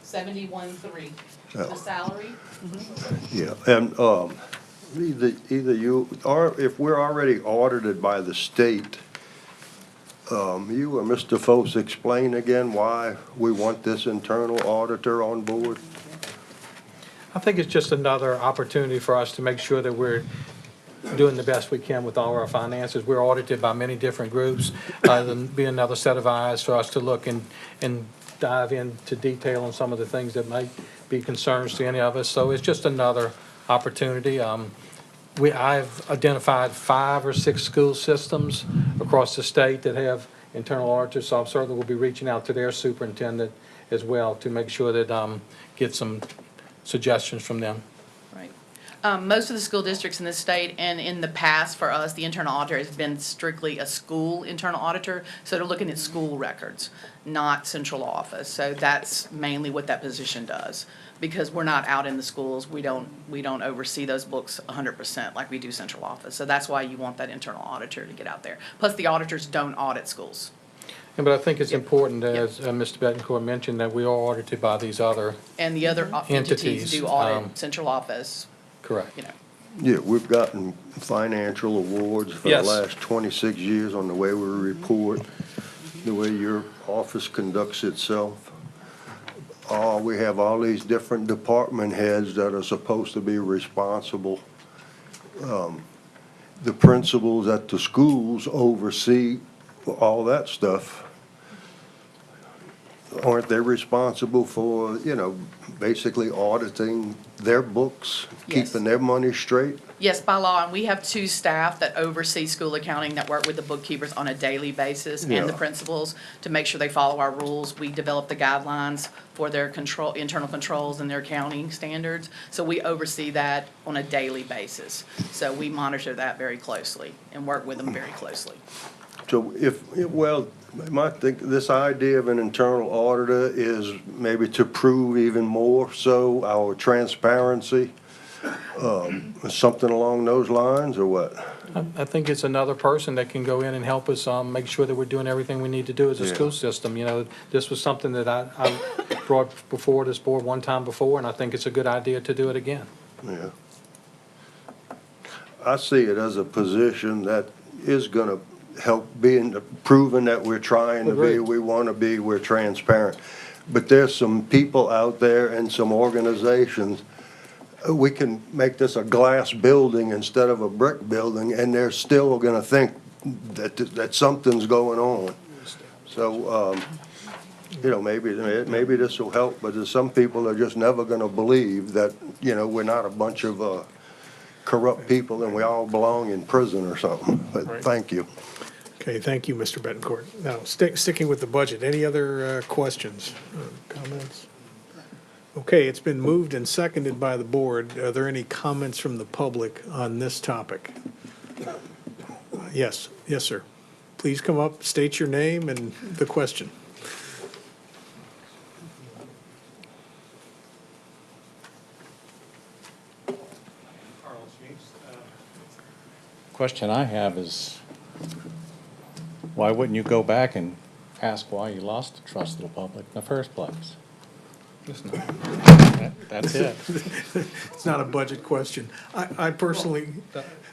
71.3. Oh. The salary. Yeah, and either you, or if we're already audited by the state, you or Mr. Foss explain again why we want this internal auditor on board? I think it's just another opportunity for us to make sure that we're doing the best we can with all our finances. We're audited by many different groups. It'll be another set of eyes for us to look and dive into detail on some of the things that might be concerns to any of us. So it's just another opportunity. I've identified 5 or 6 school systems across the state that have internal auditors, so I'm certainly will be reaching out to their superintendent as well to make sure that, get some suggestions from them. Right. Most of the school districts in the state, and in the past for us, the internal auditor has been strictly a school internal auditor. So they're looking at school records, not central office. So that's mainly what that position does. Because we're not out in the schools, we don't oversee those books 100% like we do central office. So that's why you want that internal auditor to get out there. Plus, the auditors don't audit schools. Yeah, but I think it's important, as Mr. Bettencourt mentioned, that we are audited by these other And the other entities do audit central office. Correct. You know. Yeah, we've gotten financial awards for the Yes. last 26 years on the way we report, the way your office conducts itself. We have all these different department heads that are supposed to be responsible. The principals at the schools oversee all that stuff. Aren't they responsible for, basically auditing their books, Yes. keeping their money straight? Yes, by law, and we have 2 staff that oversee school accounting that work with the bookkeepers on a daily basis and the Yeah. principals to make sure they follow our rules. We develop the guidelines for their internal controls and their accounting standards. So we oversee that on a daily basis. So we monitor that very closely and work with them very closely. So this idea of an internal auditor is maybe to prove even more so our transparency, something along those lines, or what? I think it's another person that can go in and help us, make sure that we're doing everything we need to do as a Yeah. school system. This was something that I brought before this board one time before, and I think it's a good idea to do it again. Yeah. I see it as a position that is gonna help proving that we're trying to be, Agreed. we wanna be, we're transparent. But there's some people out there and some organizations, we can make this a glass building instead of a brick building, and they're still gonna think that something's going on. So, maybe this will help, but there's some people are just never gonna believe that, we're not a bunch of, corrupt people and we all belong in prison or something. But Right. thank you. Okay, thank you, Mr. Bettencourt. Now, sticking with the budget, any other questions, comments? Okay, it's been moved and seconded by the board. Are there any comments from the public on this topic? Yes, sir. Please come up, state your name and the question. Question I have is, why wouldn't you go back and ask why you lost the trust of the public in the first place? That's it. It's not a budget question. I personally,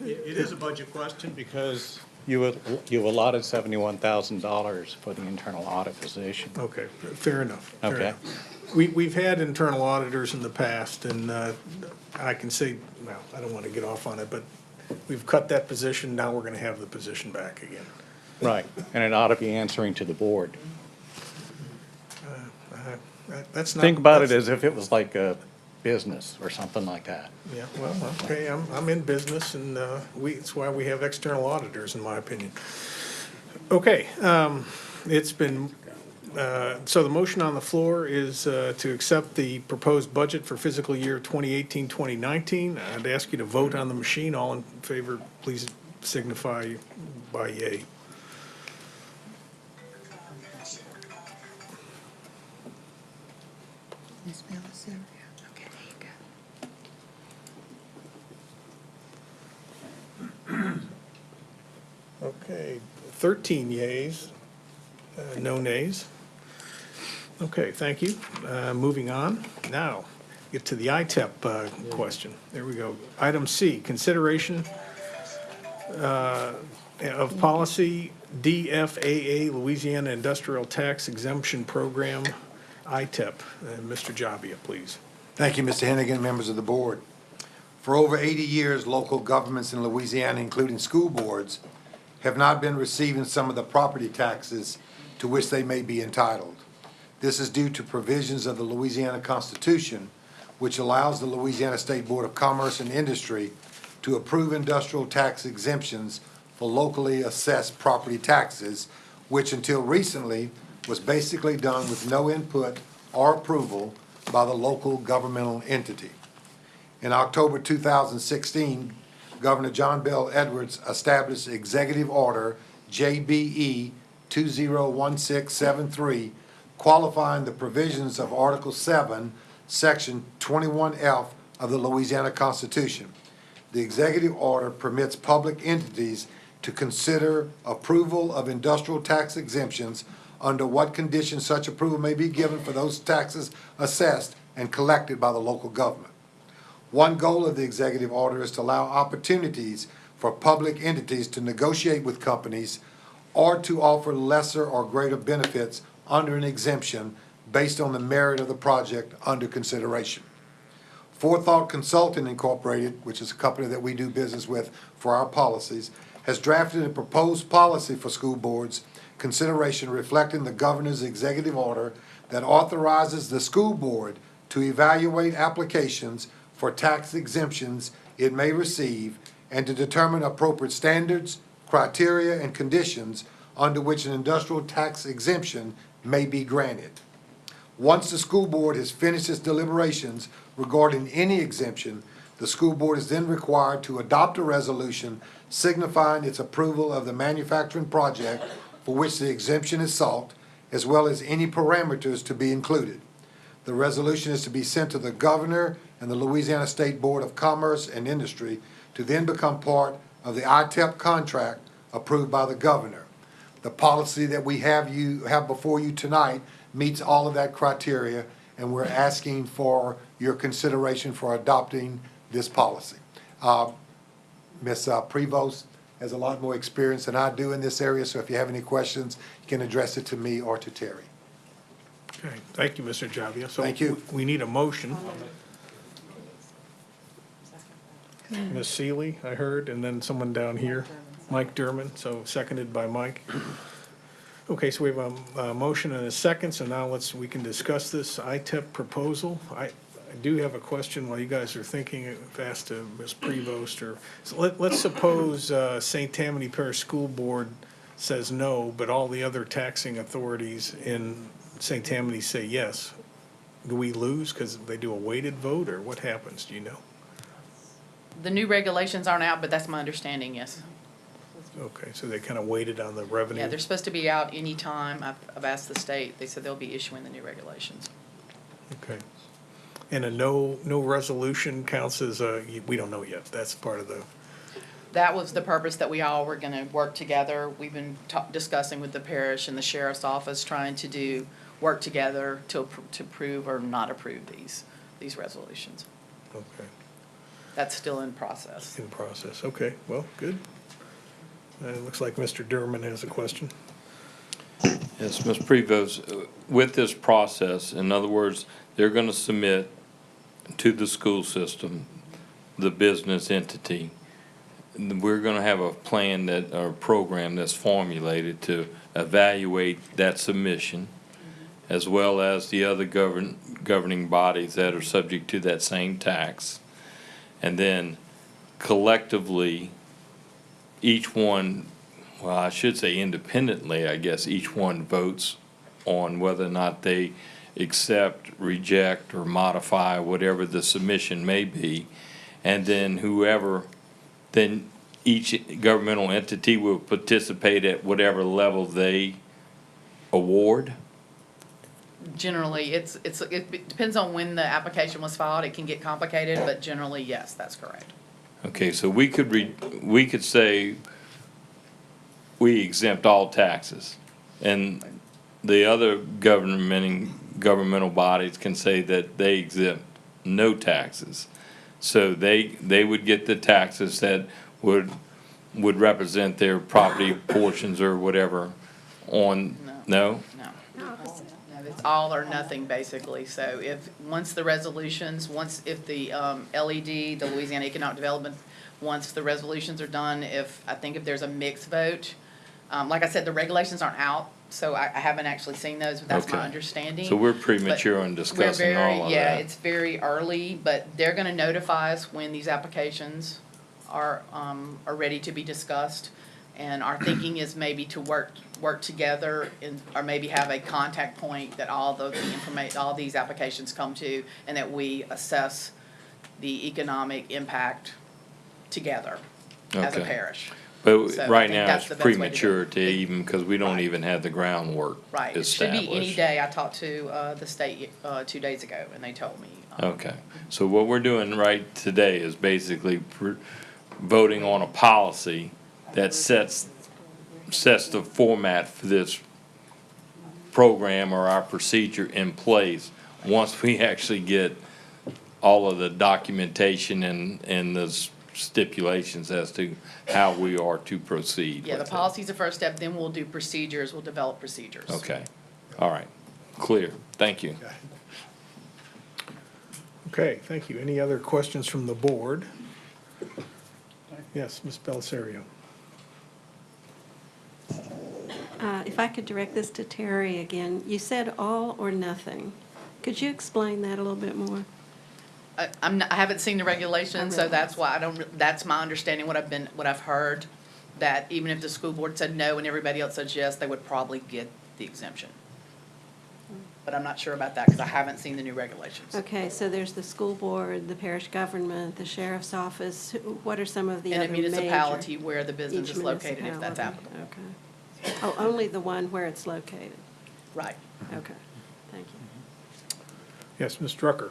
It is a budget question because you allotted $71,000 for the internal audit position. okay, fair enough. fair Okay. enough. We've had internal auditors in the past, and I can say, well, I don't want to get off on it, but we've cut that position, now we're going to have the position back again. Right, and it ought to be answering to the board. That's not. Think about it that's- as if it was like a business or something like that. Yeah, well, okay, I'm in business, and it's why we have external auditors, in my opinion. Okay, it's been, so the motion on the floor is to accept the proposed budget for fiscal year 2018, 2019. I'd ask you to vote on the machine. All in favor, please signify by yea. Ms. Melissa, okay, there you go. Okay, 13 yeas, no nays. Okay, thank you. Moving on. Now, get to the ITEP question. There we go. Item C, consideration of policy DFAA, Louisiana Industrial Tax Exemption Program, ITEP. Mr. Jabia, please. Thank you, Mr. Hennigan, members of the board. For over 80 years, local governments in Louisiana, including school boards, have not been receiving some of the property taxes to which they may be entitled. This is due to provisions of the Louisiana Constitution, which allows the Louisiana State Board of Commerce and Industry to approve industrial tax exemptions for locally assessed property taxes, which until recently was basically done with no input or approval by the local governmental entity. In October 2016, Governor John Bell Edwards established Executive Order JBE 201673, qualifying the provisions of Article 7, Section 21F of the Louisiana Constitution. The executive order permits public entities to consider approval of industrial tax exemptions under what conditions such approval may be given for those taxes assessed and collected by the local government. One goal of the executive order is to allow opportunities for public entities to negotiate with companies or to offer lesser or greater benefits under an exemption based on the merit of the project under consideration. Forethought Consulting Incorporated, which is a company that we do business with for our policies, has drafted a proposed policy for school boards consideration reflecting the governor's executive order that authorizes the school board to evaluate applications for tax exemptions it may receive and to determine appropriate standards, criteria, and conditions under which an industrial tax exemption may be granted. Once the school board has finished its deliberations regarding any exemption, the school board is then required to adopt a resolution signifying its approval of the manufacturing project for which the exemption is sought, as well as any parameters to be included. The resolution is to be sent to the governor and the Louisiana State Board of Commerce and Industry to then become part of the ITEP contract approved by the governor. The policy that we have before you tonight meets all of that criteria, and we're asking for your consideration for adopting this policy. Ms. Prevost has a lot more experience than I do in this area, so if you have any questions, you can address it to me or to Terry. Okay, thank you, Mr. Javia. So Thank you. We need a motion. Ms. Seeley, I heard, and then someone down here, Mike Derman, so seconded by Mike. Okay, so we have a motion and a second, so now we can discuss this ITEP proposal. I do have a question while you guys are thinking fast to Ms. Prevost. So let's suppose St. Tammany Parish School Board says no, but all the other taxing authorities in St. Tammany say yes. Do we lose because they do a weighted vote, or what happens? Do you know? The new regulations aren't out, but that's my understanding, yes. Okay, so they kind of weighted on the revenue? Yeah, they're supposed to be out anytime. I've asked the state. They said they'll be issuing the new regulations. Okay. And a no resolution counts as we don't know yet. That's part of the... That was the purpose that we all were going to work together. We've been discussing with the parish and the sheriff's office, trying to work together to approve or not approve these resolutions. Okay. That's still in process. In process. Okay, well, good. It looks like Mr. Derman has a question. Yes, Ms. Prevost, with this process, in other words, they're going to submit to the school system, the business entity. We're going to have a plan or a program that's formulated to evaluate that submission, as well as the other governing bodies that are subject to that same tax. And then collectively, each one, well, I should say independently, I guess, each one votes on whether or not they accept, reject, or modify whatever the submission may be. And then then each governmental entity will participate at whatever level they award. Generally, it depends on when the application was filed. It can get complicated, but generally, yes, that's correct. Okay, so we could say we exempt all taxes, and the other governmental bodies can say that they exempt no taxes. So they would get the taxes that would represent their property portions or whatever on, no? No, it's all or nothing, basically. So if the LED, the Louisiana Economic Development, once the resolutions are done, if there's a mixed vote, like I said, the regulations aren't out, So I haven't actually seen those, but that's my Okay. understanding. So we're But premature in we're discussing very- all of Yeah, that. it's very early, but they're gonna notify us when these applications are ready to be discussed. And our thinking is maybe to work together or maybe have a contact point that all these applications come to, and that we assess the economic impact together as a Okay. parish. But So I right think now, that's it's the best way to do it. premature to even, because we don't even have the groundwork Right, it should be any established. day. I talked to the state 2 days ago, and they told me. Okay, so what we're doing right today is basically voting on a policy that sets the format for this program or our procedure in place once we actually get all of the documentation and the stipulations as to how we are to proceed Yeah, the with it. policy's the first step, then we'll do procedures, we'll develop procedures. Okay, all right, clear, thank you. Okay, thank you. Any other questions from the board? Yes, Ms. Belisario. If I could direct this to Terry again, you said all or nothing. Could you explain that a little bit more? I haven't seen the regulations, so that's why that's my understanding, what I've heard, that even if the school board said no and everybody else says yes, they would probably get the exemption. But I'm not sure about that, because I haven't seen the new regulations. Okay, so there's the school board, the parish government, the sheriff's office. What are some of the other In a major? municipality where the business Each is located, if that's municipality. applicable. Okay. Oh, only the one where it's located? Right. Okay, thank you. Yes, Ms. Drucker.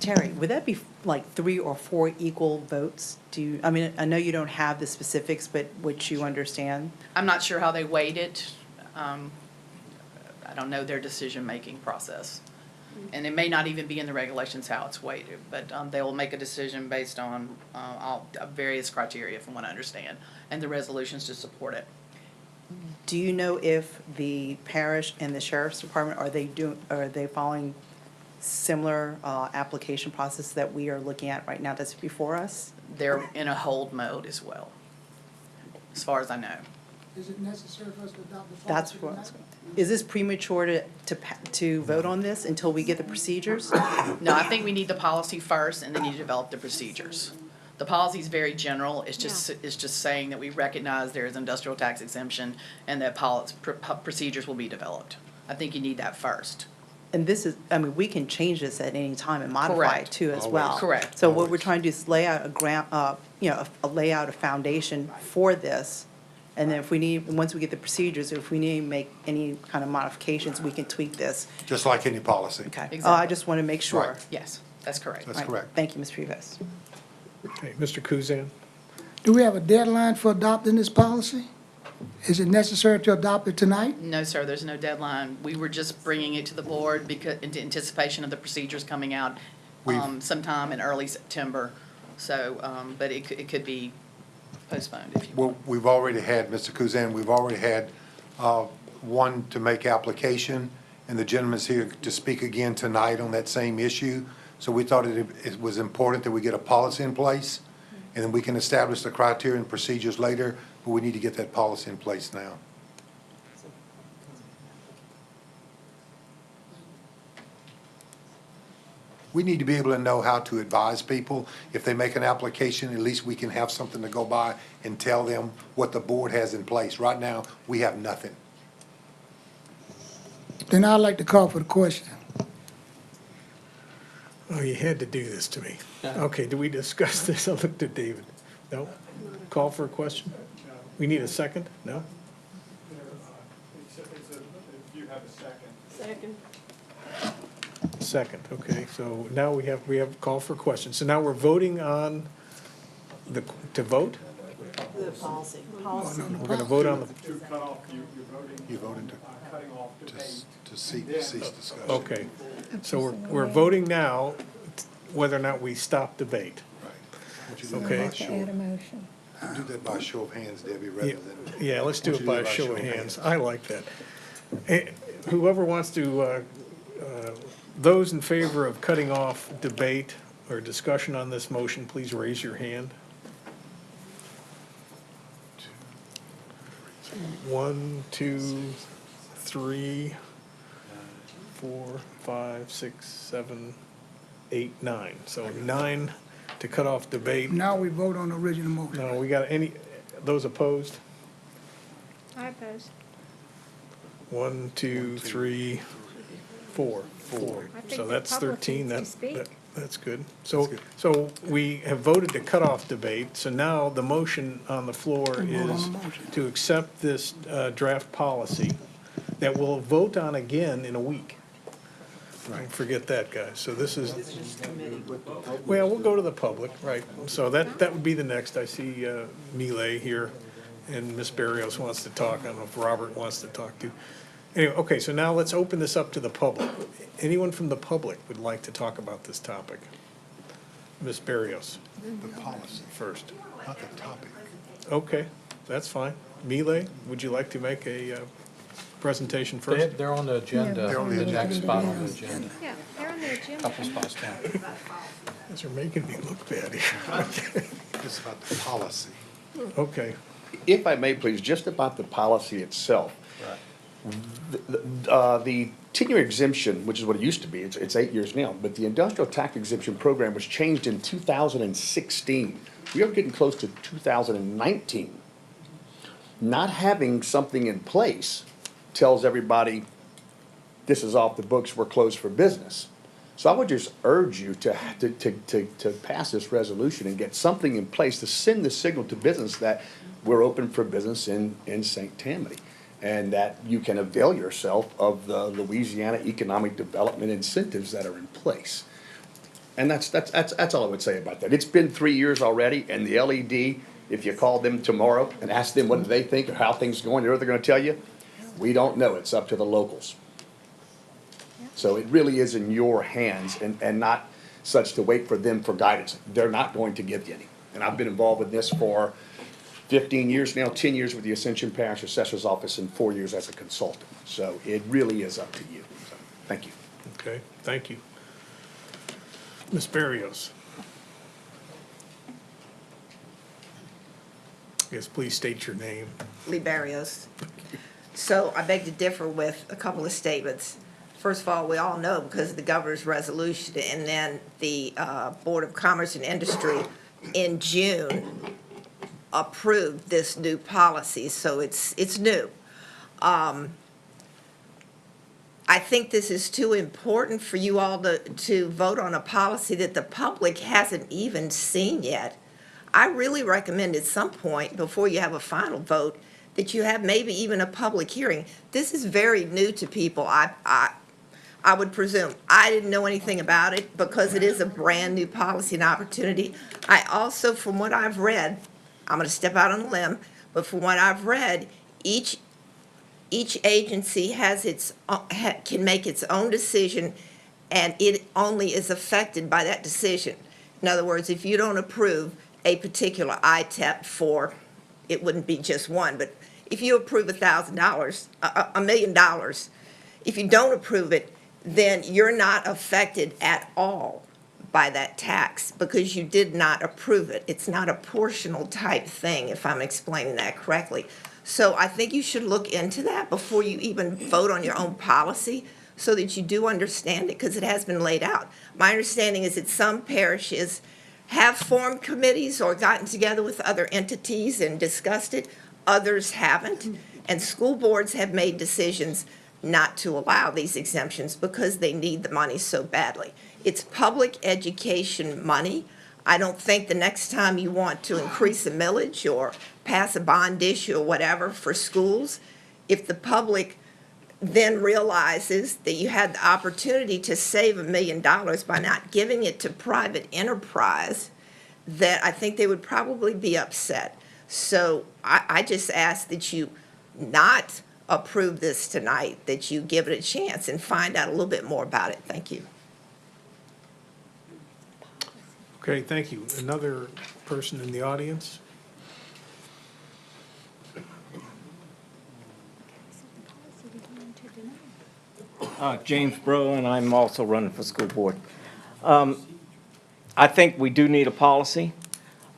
Terry, would that be like 3 or 4 equal votes? I mean, I know you don't have the specifics, but would you understand? I'm not sure how they weighed it. I don't know their decision-making process. And it may not even be in the regulations how it's weighted, but they will make a decision based on all various criteria, from what I understand, and the resolutions to support it. Do you know if the parish and the sheriff's department, are they following similar application process that we are looking at right now that's before us? They're in a hold mode as well, as far as I know. Is it necessary for us to adopt the policy? That's what I was going to. Is this premature to vote on this until we get the procedures? No, I think we need the policy first, and then you develop the procedures. The policy is very general. It's just saying that we recognize there is industrial tax exemption and that procedures will be developed. I think you need that first. And this is, I mean, we can change this at any time and modify it Correct. too as Always. well. Correct. So what we're trying to do is lay out lay out a foundation for this. And then once we get the procedures, if we need to make any kind of modifications, we can tweak this. Just like any policy. Okay. Exactly. I just want to make sure. Right. Yes, that's correct. That's Right. correct. Thank you, Ms. Rivas. Okay, Mr. Kuzan. Do we have a deadline for adopting this policy? Is it necessary to adopt it tonight? No, sir, there's no deadline. We were just bringing it to the board because, in anticipation of the procedures coming out sometime in early September. So, but it could be postponed if you want. Well, we've already had, Mr. Kuzan, we've already had one to make application, and the gentleman's here to speak again tonight on that same issue. So we thought it was important that we get a policy in place, and then we can establish the criteria and procedures later, but we need to get that policy in place now. We need to be able to know how to advise people. If they make an application, at least we can have something to go by and tell them what the board has in place. Right now, we have nothing. Then I'd like to call for the question. Oh, you had to do this to me. Okay, do we discuss this? I looked at David. No? Call for a question? We need a second? No? If you have a second. Second. Second, okay, so now we have call for questions. So now we're voting on to vote? The policy. We're gonna vote on the. To cut off, you're voting to cease discussion. Okay, so we're voting now whether or not we stop debate. Okay. To add a motion. Do that by show of hands, Debbie, rather than. Yeah, let's do it by a show of hands. I like that. Whoever wants to, those in favor of cutting off debate or discussion on this motion, please raise your hand. 1, 2, 3, 4, 5, 6, 7, 8, 9. So 9 to cut off debate. Now we vote on the original motion. No, we got those opposed? I oppose. 1, 2, 3, 4. I think So the that's public 13. needs to speak. That's good. So we have voted to cut off debate. So now the motion on the floor Vote on is the motion. to accept this draft policy that we'll vote on again in a week. Don't forget that, guys. So this is, well, we'll go to the public, right. So that would be the next. I see Milay here, and Ms. Barrios wants to talk. I don't know if Robert wants to talk too. Anyway, okay, so now let's open this up to the public. Anyone from the public would like to talk about this topic? Ms. Barrios. The policy first. Not the topic. Okay, that's fine. Milay, would you like to make a presentation first? They're on the agenda, They're on the the agenda. next spot on the agenda. Yeah, they're on the agenda. Couple spots down. These are making me look bad here. It's about the policy. Okay. If I may, please, just about the policy itself. The 10-year exemption, which is what it used to be, it's 8 years now, but the industrial tax exemption program was changed in 2016. We are getting close to 2019. Not having something in place tells everybody, this is off the books, we're closed for business. So I would just urge you to pass this resolution and get something in place to send the signal to business that we're open for business in St. Tammany, and that you can avail yourself of the Louisiana economic development incentives that are in place. And that's all I would say about that. It's been 3 years already, and the LED, if you call them tomorrow and ask them what they think or how things are going, they're going to tell you, we don't know, it's up to the locals. So it really is in your hands, and not such to wait for them for guidance. They're not going to give you any. And I've been involved with this for 15 years now, 10 years with the Ascension Parish Assessor's Office, and 4 years as a consultant. So it really is up to you. So, thank you. Okay, thank you. Ms. Barrios. Yes, please state your name. Lee Barrios. So I beg to differ with a couple of statements. First of all, we all know because of the governor's resolution and then the Board of Commerce and Industry in June approved this new policy, so it's new. I think this is too important for you all to vote on a policy that the public hasn't even seen yet. I really recommend at some point, before you have a final vote, that you have maybe even a public hearing. This is very new to people, I would presume. I didn't know anything about it because it is a brand-new policy and opportunity. I also, from what I've read, I'm going to step out on a limb, but from what I've read, each agency has can make its own decision, and it only is affected by that decision. In other words, if you don't approve a particular ITEP for, it wouldn't be just one, but if you approve $1,000, $1 million, if you don't approve it, then you're not affected at all by that tax because you did not approve it. It's not a portional type thing, if I'm explaining that correctly. So I think you should look into that before you even vote on your own policy so that you do understand it, because it has been laid out. My understanding is that some parishes have formed committees or gotten together with other entities and discussed it. Others haven't. And school boards have made decisions not to allow these exemptions because they need the money so badly. It's public education money. I don't think the next time you want to increase a millage or pass a bond issue or whatever for schools, if the public then realizes that you had the opportunity to save $1 million by not giving it to private enterprise, that I think they would probably be upset. So I just ask that you not approve this tonight, that you give it a chance and find out a little bit more about it. Thank you. Okay, thank you. Another person in the audience? James Bro, and I'm also running for school board. I think we do need a policy.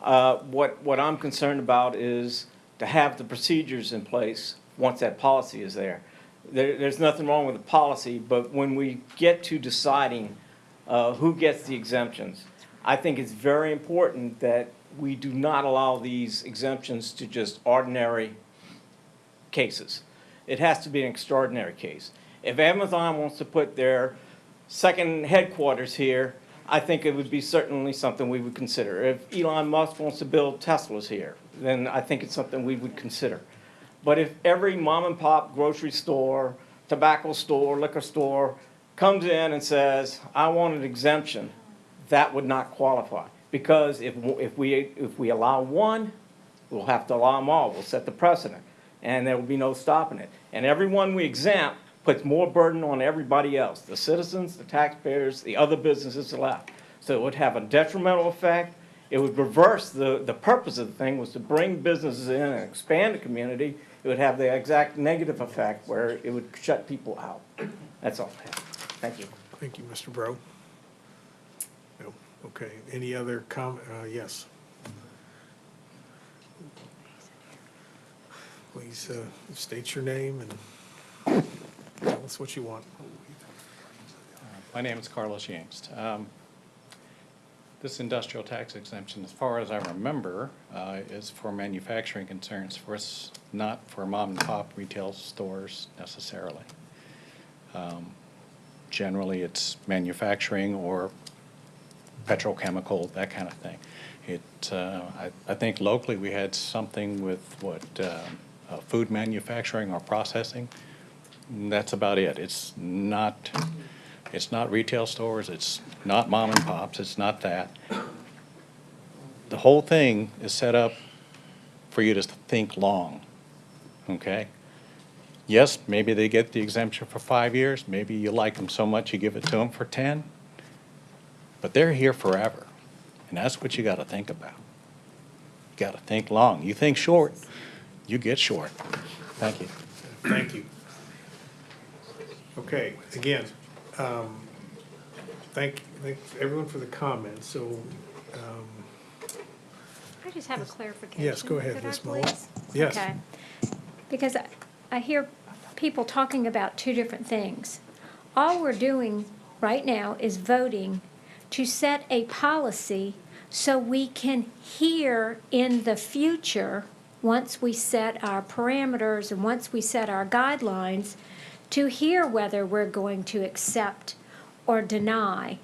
What I'm concerned about is to have the procedures in place once that policy is there. There's nothing wrong with the policy, but when we get to deciding who gets the exemptions, I think it's very important that we do not allow these exemptions to just ordinary cases. It has to be an extraordinary case. If Amazon wants to put their second headquarters here, I think it would be certainly something we would consider. If Elon Musk wants to build Teslas here, then I think it's something we would consider. But if every mom and pop grocery store, tobacco store, liquor store comes in and says, I want an exemption, that would not qualify. Because if we allow one, we'll have to allow them all. We'll set the precedent, and there will be no stopping it. And everyone we exempt puts more burden on everybody else, the citizens, the taxpayers, the other businesses left. So it would have a detrimental effect. It would reverse the purpose of the thing was to bring businesses in and expand the community. It would have the exact negative effect where it would shut people out. That's all I have. Thank you. Thank you, Mr. Bro. No, okay, any other comment? Yes. Please state your name and tell us what you want. My name is Carlos Yangst. This industrial tax exemption, as far as I remember, is for manufacturing concerns, for us, not for mom and pop retail stores necessarily. Generally, it's manufacturing or petrochemical, that kind of thing. I think locally we had something with food manufacturing or processing. That's about it. It's not retail stores, it's not mom and pops, it's not that. The whole thing is set up for you to think long, okay? Yes, maybe they get the exemption for 5 years, maybe you like them so much you give it to them for 10, but they're here forever, and that's what you gotta think about. You gotta think long. You think short, you get short. Thank you. Thank you. Okay, again, thank everyone for the comments. So, I just have a clarification. yes, go ahead, Could I Ms. Muller. please? Yes. Okay. Because I hear people talking about two different things. All we're doing right now is voting to set a policy so we can hear in the future, once we set our parameters and once we set our guidelines, to hear whether we're going to accept or deny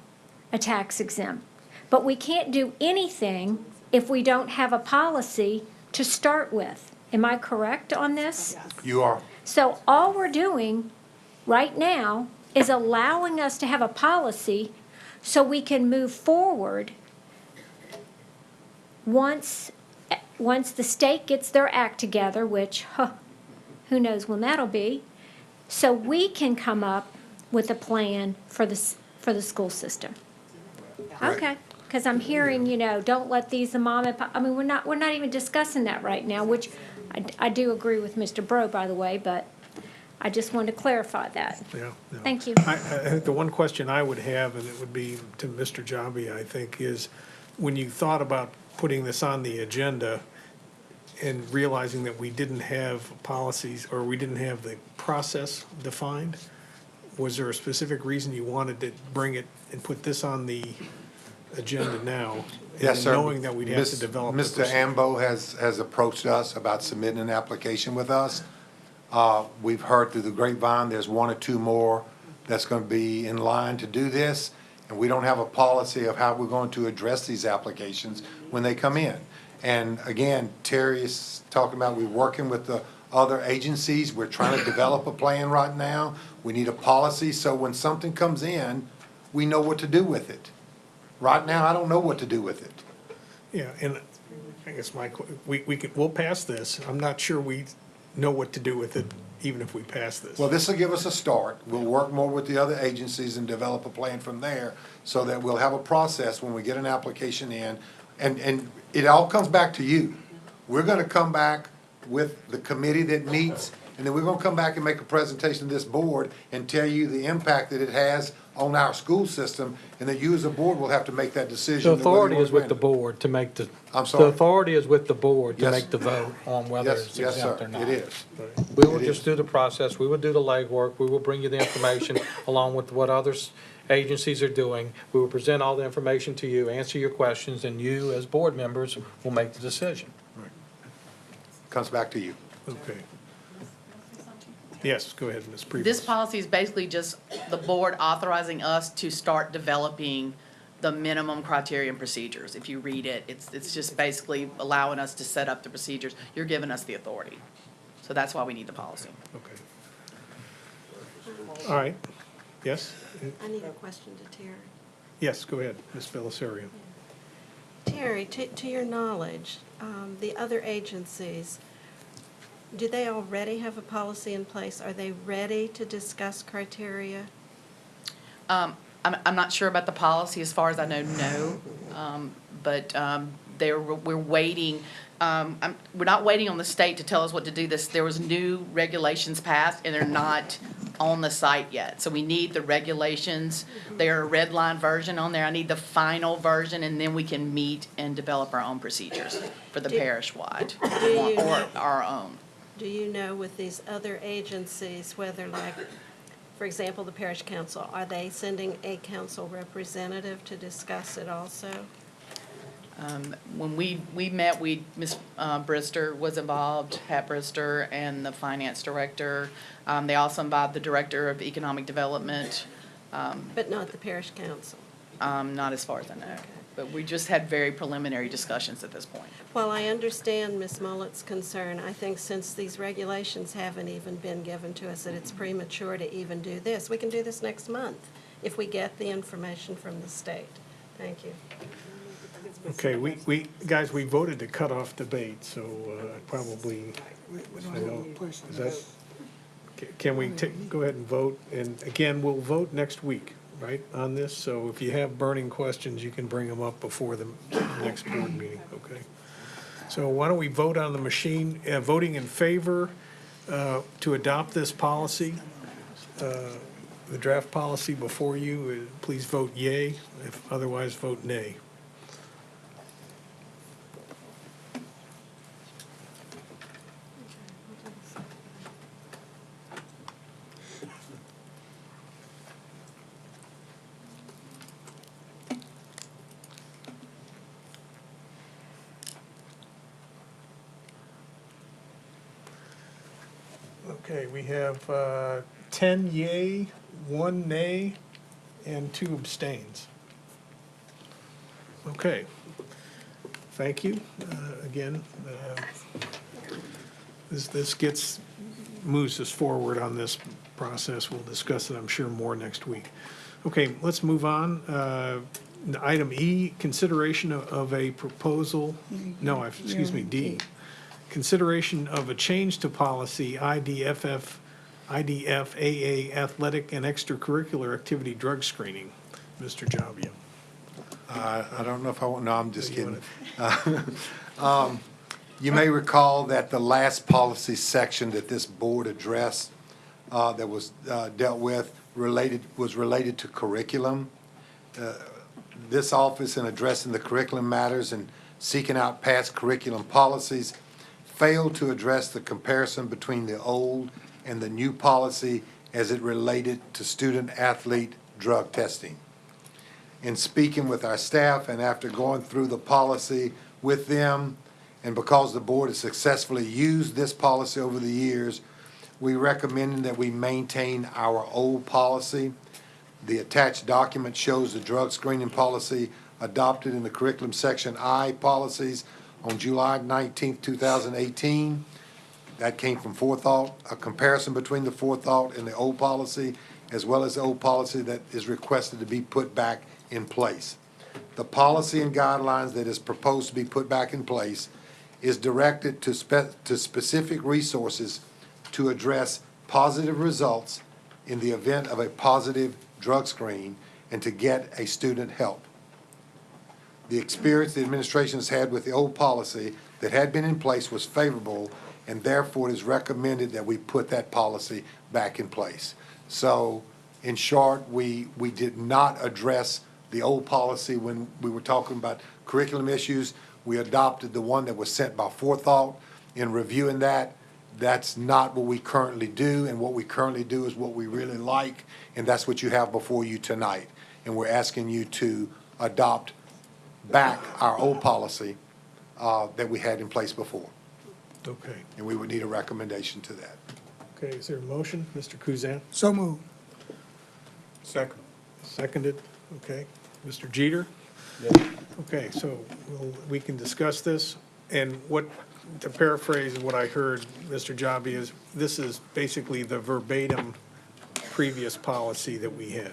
a tax exempt. But we can't do anything if we don't have a policy to start with. Am I correct on this? You are. So all we're doing right now is allowing us to have a policy so we can move forward once the state gets their act together, which, who knows when that'll be, so we can come up with a plan for the school system. Okay, because I'm hearing, don't let these, the mom and pop, I mean, we're not even discussing that right now, which I do agree with Mr. Bro, by the way, but I just wanted to clarify that. Yeah. No. Thank you. I think the one question I would have, and it would be to Mr. Jabi, I think, is when you thought about putting this on the agenda and realizing that we didn't have policies or we didn't have the process defined, was there a specific reason you wanted to bring it and put this on the agenda now? Yes, sir. Knowing that we'd have to develop. Mr. Ambo has approached us about submitting an application with us. We've heard through the grapevine, there's one or two more that's going to be in line to do this, and we don't have a policy of how we're going to address these applications when they come in. And again, Terry is talking about we're working with the other agencies. We're trying to develop a plan right now. We need a policy, so when something comes in, we know what to do with it. Right now, I don't know what to do with it. Yeah, and I guess we'll pass this. I'm not sure we know what to do with it, even if we pass this. Well, this will give us a start. We'll work more with the other agencies and develop a plan from there so that we'll have a process when we get an application in. And it all comes back to you. We're gonna come back with the committee that meets, and then we're gonna come back and make a presentation to this board and tell you the impact that it has on our school system, and that you as a board will have to make that The decision. whether you authority want is to with the grant board to make the. I'm sorry? The authority is with the board to Yes. make the vote on whether Yes, it's yes, exempt sir. or not. It is. We will It just is. do the process, we will do the legwork, we will bring you the information along with what others agencies are doing. We will present all the information to you, answer your questions, and you, as board members, will make the decision. Comes back to you. Okay. Yes, go ahead, Ms. Priebus. This policy is basically just the board authorizing us to start developing the minimum criteria and procedures. If you read it, it's just basically allowing us to set up the procedures. You're giving us the authority. So that's why we need the policy. Okay. All right. Yes? I need a question to Terry. Yes, go ahead, Ms. Belisario. Terry, to your knowledge, the other agencies, do they already have a policy in place? Are they ready to discuss criteria? I'm not sure about the policy, as far as I know, no. But we're waiting, we're not waiting on the state to tell us what to do. There was new regulations passed, and they're not on the site yet. So we need the regulations. They're a red line version on there. I need the final version, and then we can meet and develop our own procedures for the parish-wide, or our own. Do you know with these other agencies, whether like, for example, the parish council, are they sending a council representative to discuss it also? When we met, Ms. Brister was involved, Pat Brister, and the finance director. They also involved the director of economic development. But not the parish council? Not as far as I know. But we just had very preliminary discussions at this point. Well, I understand Ms. Mullet's concern. I think since these regulations haven't even been given to us, that it's premature to even do this. We can do this next month if we get the information from the state. Thank you. Okay, guys, we voted to cut off debate, so probably, I know, is that, can we go ahead and vote? And again, we'll vote next week, right, on this? So if you have burning questions, you can bring them up before the next board meeting, okay? So why don't we vote on the machine, voting in favor to adopt this policy, the draft policy before you, please vote yay. If otherwise, vote nay. Okay, we have 10 yay, 1 nay, and 2 abstains. Okay, thank you. Again, this moves us forward on this process. We'll discuss it, I'm sure, more next week. Okay, let's move on. Item E, consideration of a proposal, no, excuse me, D. Consideration of a change to policy IDFAA athletic and extracurricular activity drug screening. Mr. Javia. I don't know if I want, no, I'm just kidding. You may recall that the last policy section that this board addressed that was dealt with was related to curriculum. This office, in addressing the curriculum matters and seeking out past curriculum policies, failed to address the comparison between the old and the new policy as it related to student-athlete drug testing. In speaking with our staff and after going through the policy with them, and because the board has successfully used this policy over the years, we recommend that we maintain our old policy. The attached document shows the drug screening policy adopted in the curriculum section I policies on July 19th, 2018. That came from Forethought, a comparison between the Forethought and the old policy, as well as the old policy that is requested to be put back in place. The policy and guidelines that is proposed to be put back in place is directed to specific resources to address positive results in the event of a positive drug screen and to get a student help. The experience the administration has had with the old policy that had been in place was favorable, and therefore it is recommended that we put that policy back in place. So In short, we did not address the old policy when we were talking about curriculum issues. We adopted the one that was set by forethought. In reviewing that, that's not what we currently do, and what we currently do is what we really like, and that's what you have before you tonight. And we're asking you to adopt back our old policy that we had in place before. Okay. And we would need a recommendation to that. Okay, is there a motion? Mr. Kuzan? So moved. Second. Seconded, okay. Mr. Jeter? Okay, so we can discuss this, and to paraphrase what I heard, Mr. Jabi, is this is basically the verbatim previous policy that we had.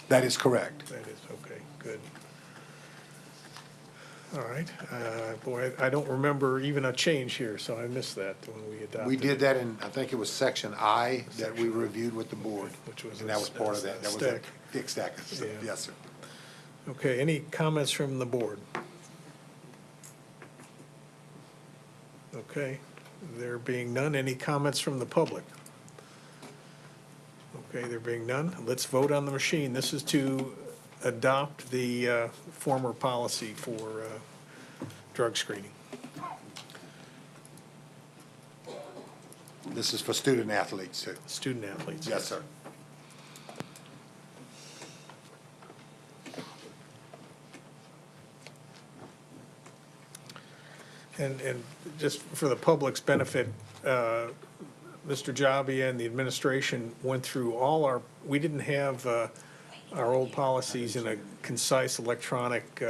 That is correct. That is, okay, good. All right, boy, I don't remember even a change here, so I missed that when we adopted. We did that in, I think it was section I that we reviewed with the board, Which was and that was part of that. That was a stack. big stack of stuff. Yeah. Yes, sir. Okay, any comments from the board? Okay, there being none, any comments from the public? Okay, there being none, let's vote on the machine. This is to adopt the former policy for drug screening. This is for student athletes, too. Student athletes. Yes, sir. And just for the public's benefit, Mr. Jabi and the administration went through we didn't have our old policies in a concise electronic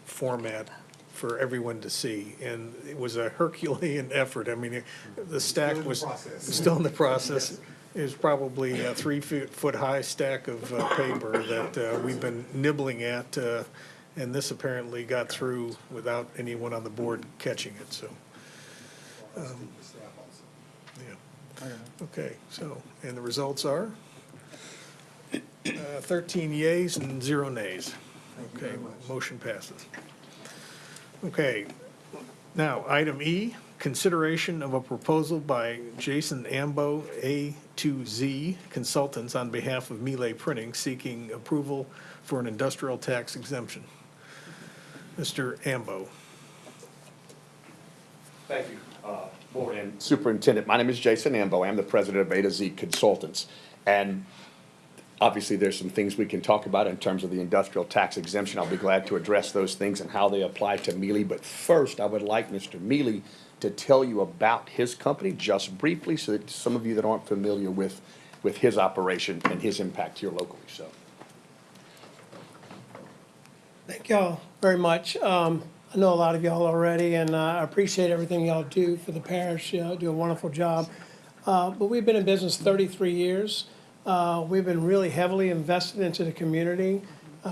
format for everyone to see. And it was a Herculean effort. I mean, the stack was still in the process. It was probably a 3-foot high stack of paper that we've been nibbling at. And this apparently got through without anyone on the board catching it, so. Yeah. Okay, so, and the results are? 13 yeas and 0 nays. Okay, motion passes. Okay, now, item E, consideration of a proposal by Jason Ambo, A to Z Consultants on behalf of Mealy Printing seeking approval for an industrial tax exemption. Mr. Ambo. Thank you, Board and Superintendent. My name is Jason Ambo. I'm the president of A to Z Consultants. And obviously, there's some things we can talk about in terms of the industrial tax exemption. I'll be glad to address those things and how they apply to Mealy. But first, I would like Mr. Mealy to tell you about his company just briefly, so that some of you that aren't familiar with his operation and his impact here locally. So. Thank y'all very much. I know a lot of y'all already, and I appreciate everything y'all do for the parish. You do a wonderful job. But we've been in business 33 years. We've been really heavily invested into the community.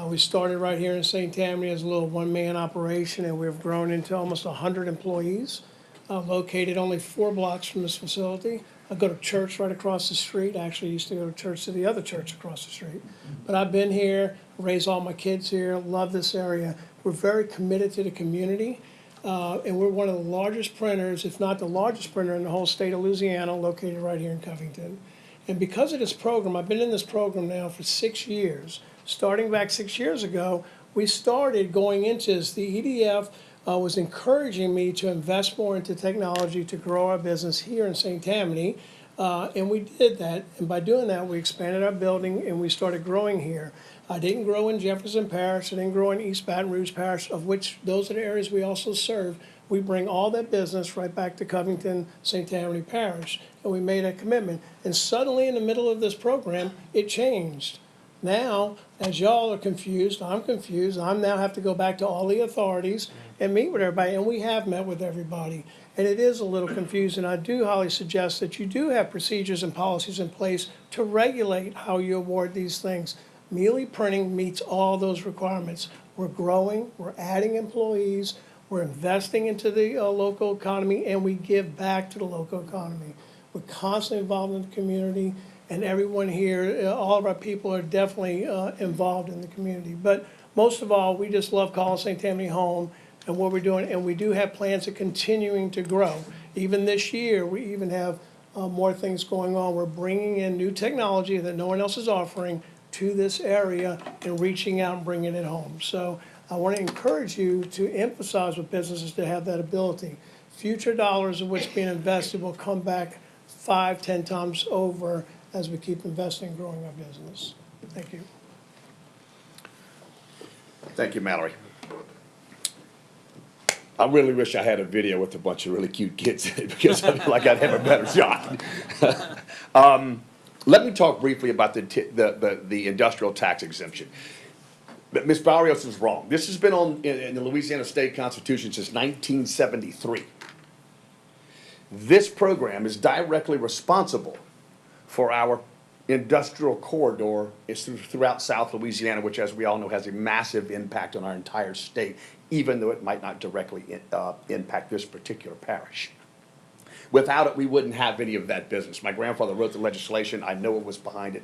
We started right here in St. Tammany as a little one-man operation, and we've grown into almost 100 employees, located only 4 blocks from this facility. I go to church right across the street. I actually used to go to church to the other church across the street. But I've been here, raised all my kids here, love this area. We're very committed to the community, and we're one of the largest printers, if not the largest printer in the whole state of Louisiana, located right here in Covington. And because of this program, I've been in this program now for 6 years. Starting back 6 years ago, we started going into this. The EDF was encouraging me to invest more into technology to grow our business here in St. Tammany, and we did that. And by doing that, we expanded our building and we started growing here. I didn't grow in Jefferson Parish, I didn't grow in East Baton Rouge Parish, of which those are the areas we also serve. We bring all that business right back to Covington, St. Tammany Parish, and we made a commitment. And suddenly, in the middle of this program, it changed. Now, as y'all are confused, I'm confused. I now have to go back to all the authorities and meet with everybody, and we have met with everybody. And it is a little confusing. I do highly suggest that you do have procedures and policies in place to regulate how you award these things. Mealy Printing meets all those requirements. We're growing, we're adding employees, we're investing into the local economy, and we give back to the local economy. We're constantly involved in the community, and everyone here, all of our people are definitely involved in the community. But most of all, we just love calling St. Tammany home and what we're doing, and we do have plans of continuing to grow. Even this year, we even have more things going on. We're bringing in new technology that no one else is offering to this area and reaching out and bringing it home. So I want to encourage you to emphasize with businesses to have that ability. Future dollars of which being invested will come back 5, 10 times over as we keep investing and growing our business. Thank you. Thank you, Mallory. I really wish I had a video with a bunch of really cute kids in it because I feel like I'd have a better shot. Let me talk briefly about the industrial tax exemption. But Ms. Barrios is wrong. This has been in the Louisiana State Constitution since 1973. This program is directly responsible for our industrial corridor throughout South Louisiana, which, as we all know, has a massive impact on our entire state, even though it might not directly impact this particular parish. Without it, we wouldn't have any of that business. My grandfather wrote the legislation. I know what was behind it.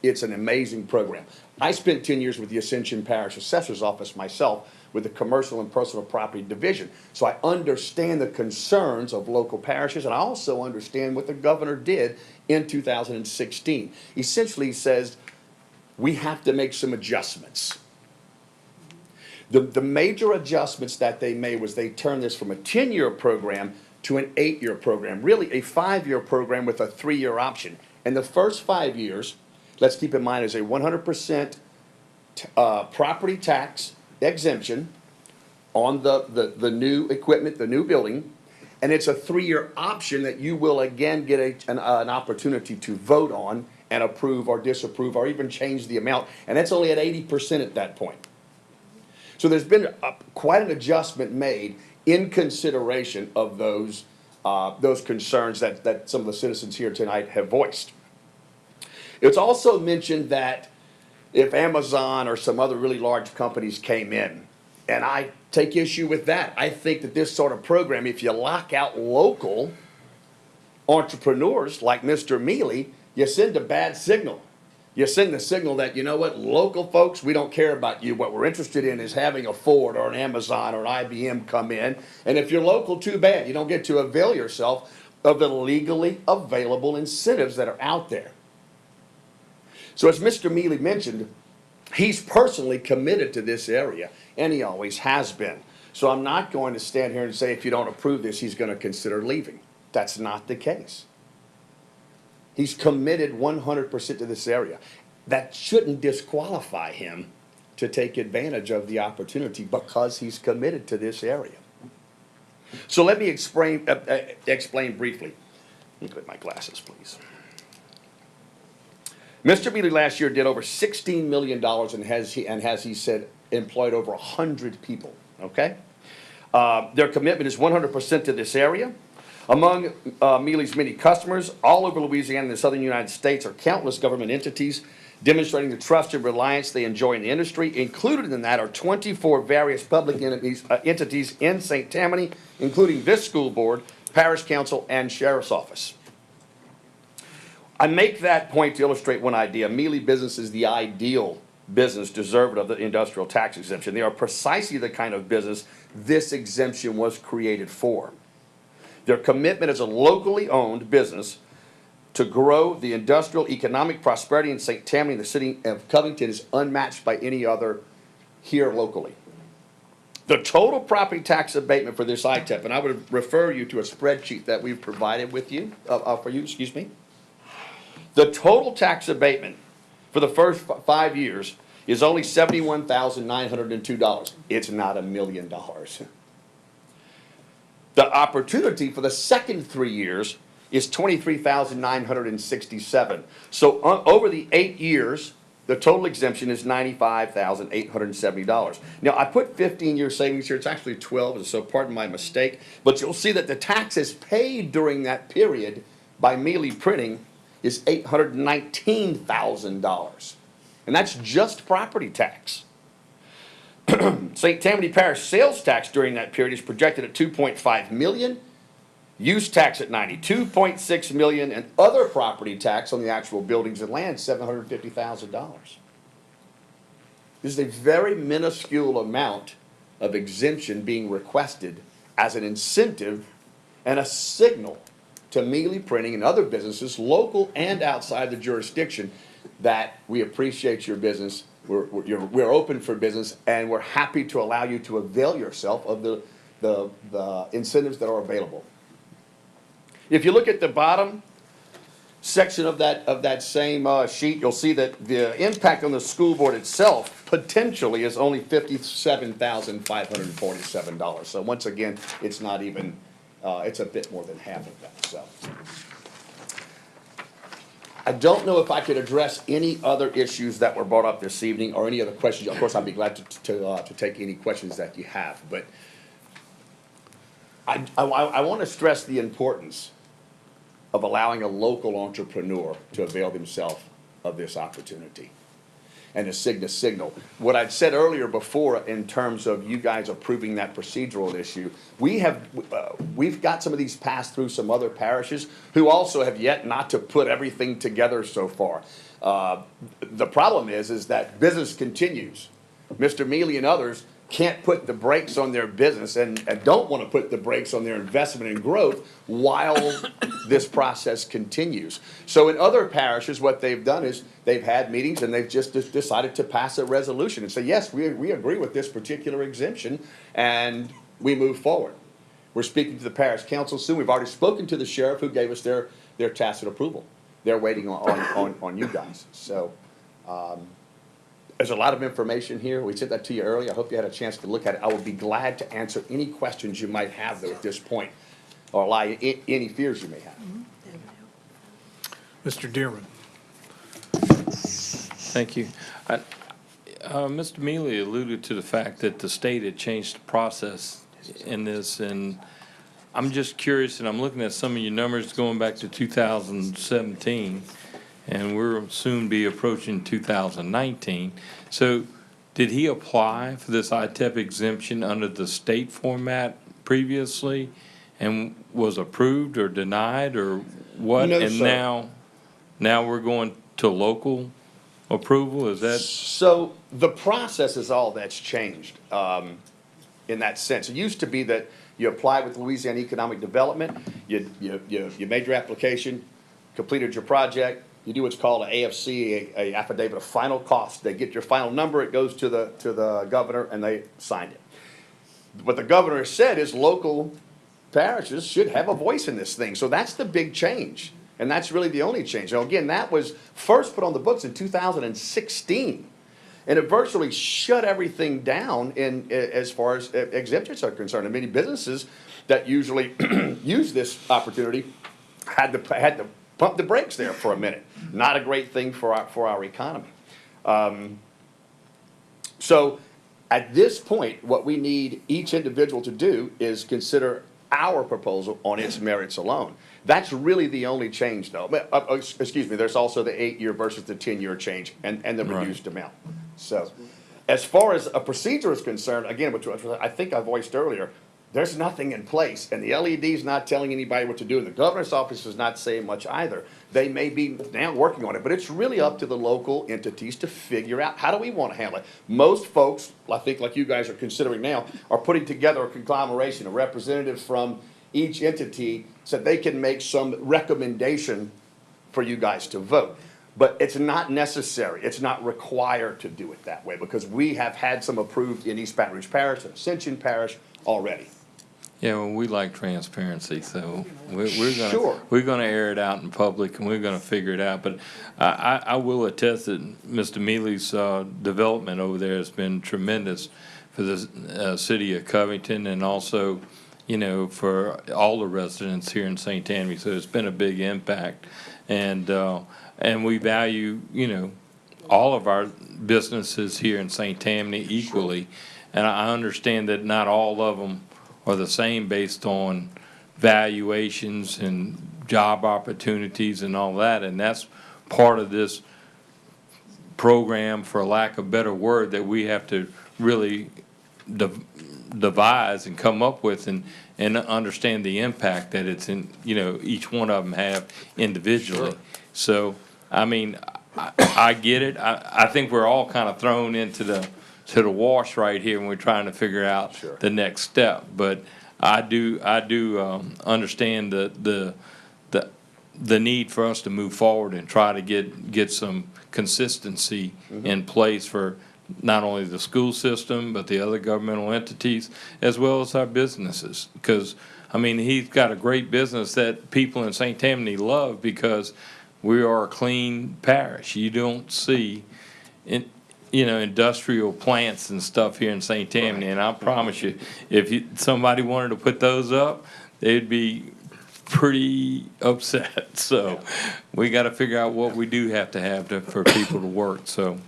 It's an amazing program. I spent 10 years with the Ascension Parish Assessor's Office myself with the Commercial and Personal Property Division. So I understand the concerns of local parishes, and I also understand what the governor did in 2016. Essentially, he says we have to make some adjustments. The major adjustments that they made was they turned this from a 10-year program to an 8-year program, really a 5-year program with a 3-year option. And the first 5 years, let's keep in mind, is a 100% property tax exemption on the new equipment, the new building, and it's a 3-year option that you will again get an opportunity to vote on and approve or disapprove or even change the amount, and that's only at 80% at that point. So there's been quite an adjustment made in consideration of those concerns that some of the citizens here tonight have voiced. It's also mentioned that if Amazon or some other really large companies came in, and I take issue with that. I think that this sort of program, if you lock out local entrepreneurs like Mr. Mealy, you send a bad signal. You send the signal that, you know what, local folks, we don't care about you. What we're interested in is having a Ford or an Amazon or an IBM come in. And if you're local, too bad. You don't get to avail yourself of the legally available incentives that are out there. So as Mr. Mealy mentioned, he's personally committed to this area, and he always has been. So I'm not going to stand here and say if you don't approve this, he's going to consider leaving. That's not the case. He's committed 100% to this area. That shouldn't disqualify him to take advantage of the opportunity because he's committed to this area. So let me explain briefly. Let me put my glasses, please. Mr. Mealy last year did over $16 million and has he said, employed over 100 people, okay? Their commitment is 100% to this area. Among Mealy's many customers all over Louisiana and the southern United States are countless government entities demonstrating the trust and reliance they enjoy in the industry. Included in that are 24 various public entities in St. Tammany, including this school board, parish council, and sheriff's office. I make that point to illustrate one idea. Mealy business is the ideal business deserving of the industrial tax exemption. They are precisely the kind of business this exemption was created for. Their commitment as a locally owned business to grow the industrial economic prosperity in St. Tammany and the city of Covington is unmatched by any other here locally. The total property tax abatement for this ITEP, and I would refer you to a spreadsheet that we've provided with you, The total tax abatement for the first 5 years is only $71,902. It's not $1 million. The opportunity for the second 3 years is $23,967. So over the 8 years, the total exemption is $95,870. Now, I put 15-year savings here. It's actually 12, so pardon my mistake. But you'll see that the taxes paid during that period by Mealy Printing is $819,000. And that's just property tax. St. Tammany Parish sales tax during that period is projected at $2.5 million, use tax at $92.6 million, and other property tax on the actual buildings and land, $750,000. This is a very minuscule amount of exemption being requested as an incentive and a signal to Mealy Printing and other businesses, local and outside the jurisdiction, that we appreciate your business. We're open for business, and we're happy to allow you to avail yourself of the incentives that are available. If you look at the bottom section of that same sheet, you'll see that the impact on the school board itself potentially is only $57,547. So once again, it's not even, it's a bit more than half of that, so. I don't know if I could address any other issues that were brought up this evening or any other questions. Of course, I'd be glad to take any questions that you have, but I want to stress the importance of allowing a local entrepreneur to avail themselves of this opportunity and a signal. What I'd said earlier before in terms of you guys approving that procedural issue, we've got some of these passed through some other parishes who also have yet not to put everything together so far. The problem is that business continues. Mr. Mealy and others can't put the brakes on their business and don't want to put the brakes on their investment and growth while this process continues. So in other parishes, what they've done is they've had meetings and they've just decided to pass a resolution and say, yes, we agree with this particular exemption, and we move forward. We're speaking to the parish council soon. We've already spoken to the sheriff, who gave us their tacit approval. They're waiting on you guys. So there's a lot of information here. We sent that to you earlier. I hope you had a chance to look at it. I would be glad to answer any questions you might have, though, at this point, or allay any fears you may have. Mr. Dearman. Thank you. Mr. Mealy alluded to the fact that the state had changed the process in this, and I'm just curious, and I'm looking at some of your numbers going back to 2017, and we'll soon be approaching 2019. So did he apply for this ITEP exemption under the state format previously and was approved or denied, or what? No, and sir. now we're going to local approval? Is that? So the process is all that's changed in that sense. It used to be that you applied with Louisiana Economic Development, you made your application, completed your project, you do what's called an AFC, a affidavit of final cost. They get your final number, it goes to the governor, and they sign it. What the governor has said is local parishes should have a voice in this thing. So that's the big change, and that's really the only change. Now, again, that was first put on the books in 2016, and it virtually shut everything down as far as exemptions are concerned. And many businesses that usually use this opportunity had to pump the brakes there for a minute. Not a great thing for our economy. So at this point, what we need each individual to do is consider our proposal on its merits alone. That's really the only change, though. Excuse me, there's also the 8-year versus the 10-year change and the reduced amount. So as far as a procedure is concerned, again, which I think I voiced earlier, there's nothing in place, and the LED's not telling anybody what to do, and the governor's office is not saying much either. They may be now working on it, but it's really up to the local entities to figure out, how do we want to handle it? Most folks, I think like you guys are considering now, are putting together a conglomeration, a representative from each entity, so they can make some recommendation for you guys to vote. But it's not necessary, it's not required to do it that way, because we have had some approved in East Baton Rouge Parish and Ascension Parish already. Yeah, well, we like transparency, so we're Sure. gonna air it out in public, and we're gonna figure it out. But I will attest that Mr. Mealy's development over there has been tremendous for the city of Covington, and also, you know, for all the residents here in St. Tammany. So it's been a big impact, and we value, you know, all of our businesses here in St. Tammany equally. And I understand that not all of them are the same based on valuations and job opportunities and all that. And that's part of this program, for lack of a better word, that we have to really devise and come up with and understand the impact that it's in, you know, each one of them have individually. Sure. So, I mean, I get it. I think we're all kind of thrown into the wash right here when we're trying to figure out the next step. But I do understand the the need for us to move forward and try to get some consistency in place for not only the school system, but the other governmental entities, as well as our businesses. Because, I mean, he's got a great business that people in St. Tammany love because we are a clean parish. You don't see, industrial plants and stuff here in St. Tammany. And I promise you, if somebody wanted to put those up, they'd be pretty upset. So we got to figure out what we do have to have for people to work. So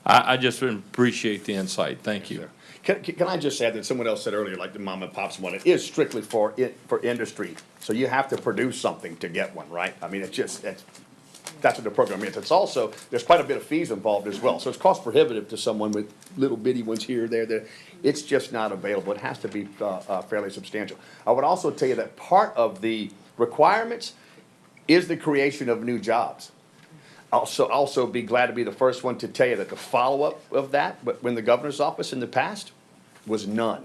I just appreciate the insight. Thank you. Can I just add that someone else said earlier, like the mom and pops one, it is strictly for industry. So you have to produce something to get one, right? I mean, that's what the program is. It's also, there's quite a bit of fees involved as well. So it's cost prohibitive to someone with little bitty ones here, there. It's just not available. It has to be fairly substantial. I would also tell you that part of the requirements is the creation of new jobs. Also be glad to be the first one to tell you that the follow-up of that, but when the governor's office in the past, was none.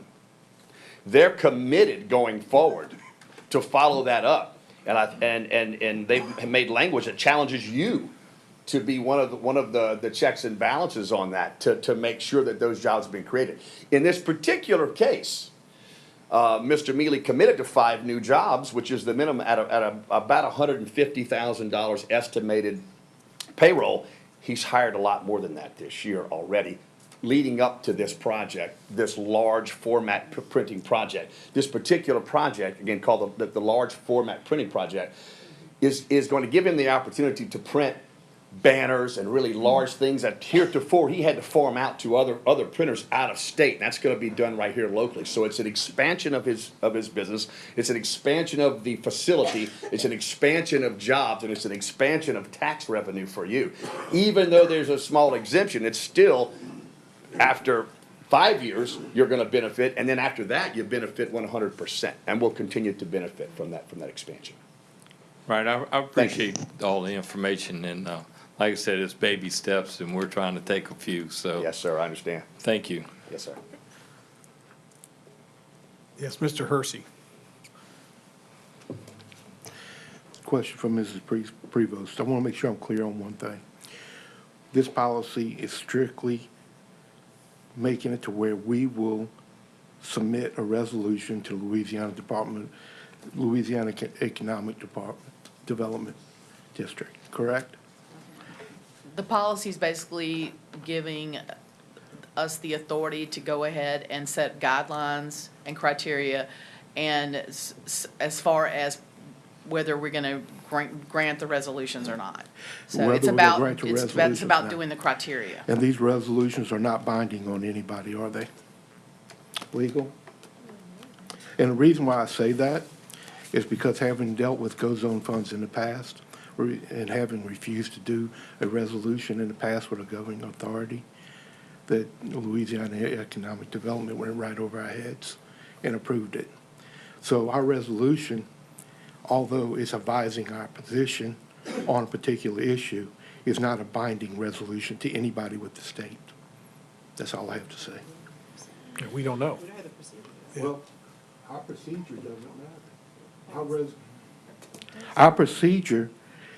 They're committed going forward to follow that up. And they've made language that challenges you to be one of the checks and balances on that, to make sure that those jobs have been created. In this particular case, Mr. Mealy committed to 5 new jobs, which is the minimum at about $150,000 estimated payroll. He's hired a lot more than that this year already, leading up to this project, this large format printing project. This particular project, again called the large format printing project, is going to give him the opportunity to print banners and really large things that heretofore he had to farm out to other printers out of state. And that's going to be done right here locally. So it's an expansion of his business. It's an expansion of the facility. It's an expansion of jobs, and it's an expansion of tax revenue for you. Even though there's a small exemption, it's still, after 5 years, you're going to benefit, and then after that, you benefit 100%, and we'll continue to benefit from that expansion. Right, I appreciate all the information, and like I said, it's baby steps, and we're trying to take a few, so. Yes, sir, I understand. Thank you. Yes, sir. Yes, Mr. Hersey. Question from Mrs. Prevost. I want to make sure I'm clear on one thing. This policy is strictly making it to where we will submit a resolution to Louisiana Economic Development District, correct? The policy is basically giving us the authority to go ahead and set guidelines and criteria, and as far as whether we're going to grant the resolutions or not. So it's about doing the criteria. And these resolutions are not binding on anybody, are they? Legal? And the reason why I say that is because having dealt with GO-Zone funds in the past, and having refused to do a resolution in the past with a governing authority, that Louisiana Economic Development went right over our heads and approved it. So our resolution, although it's advising our position on a particular issue, is not a binding resolution to anybody with the state. That's all I have to say. We don't know. Well, our procedure doesn't matter. Our procedure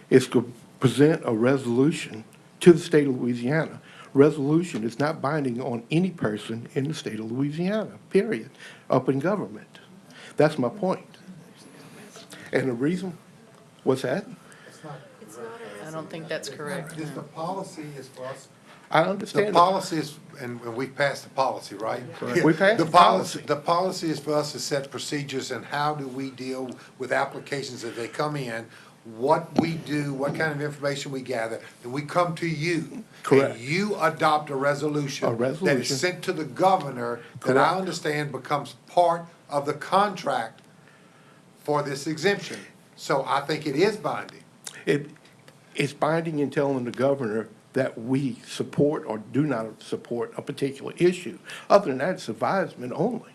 is to present a resolution to the state of Louisiana. Resolution is not binding on any person in the state of Louisiana, period, up in government. That's my point. And the reason, what's that? I don't think that's correct. The policy is for us. I understand. The policy is, and we passed the policy, right? We passed the policy. The policy is for us to set procedures and how do we deal with applications as they come in, what we do, what kind of information we gather, and we come to you. Correct. And you adopt a resolution. That is sent to the governor that I understand becomes part of the contract for this exemption. So I think it is binding. It's binding in telling the governor that we support or do not support a particular issue. Other than that, it's advisement only.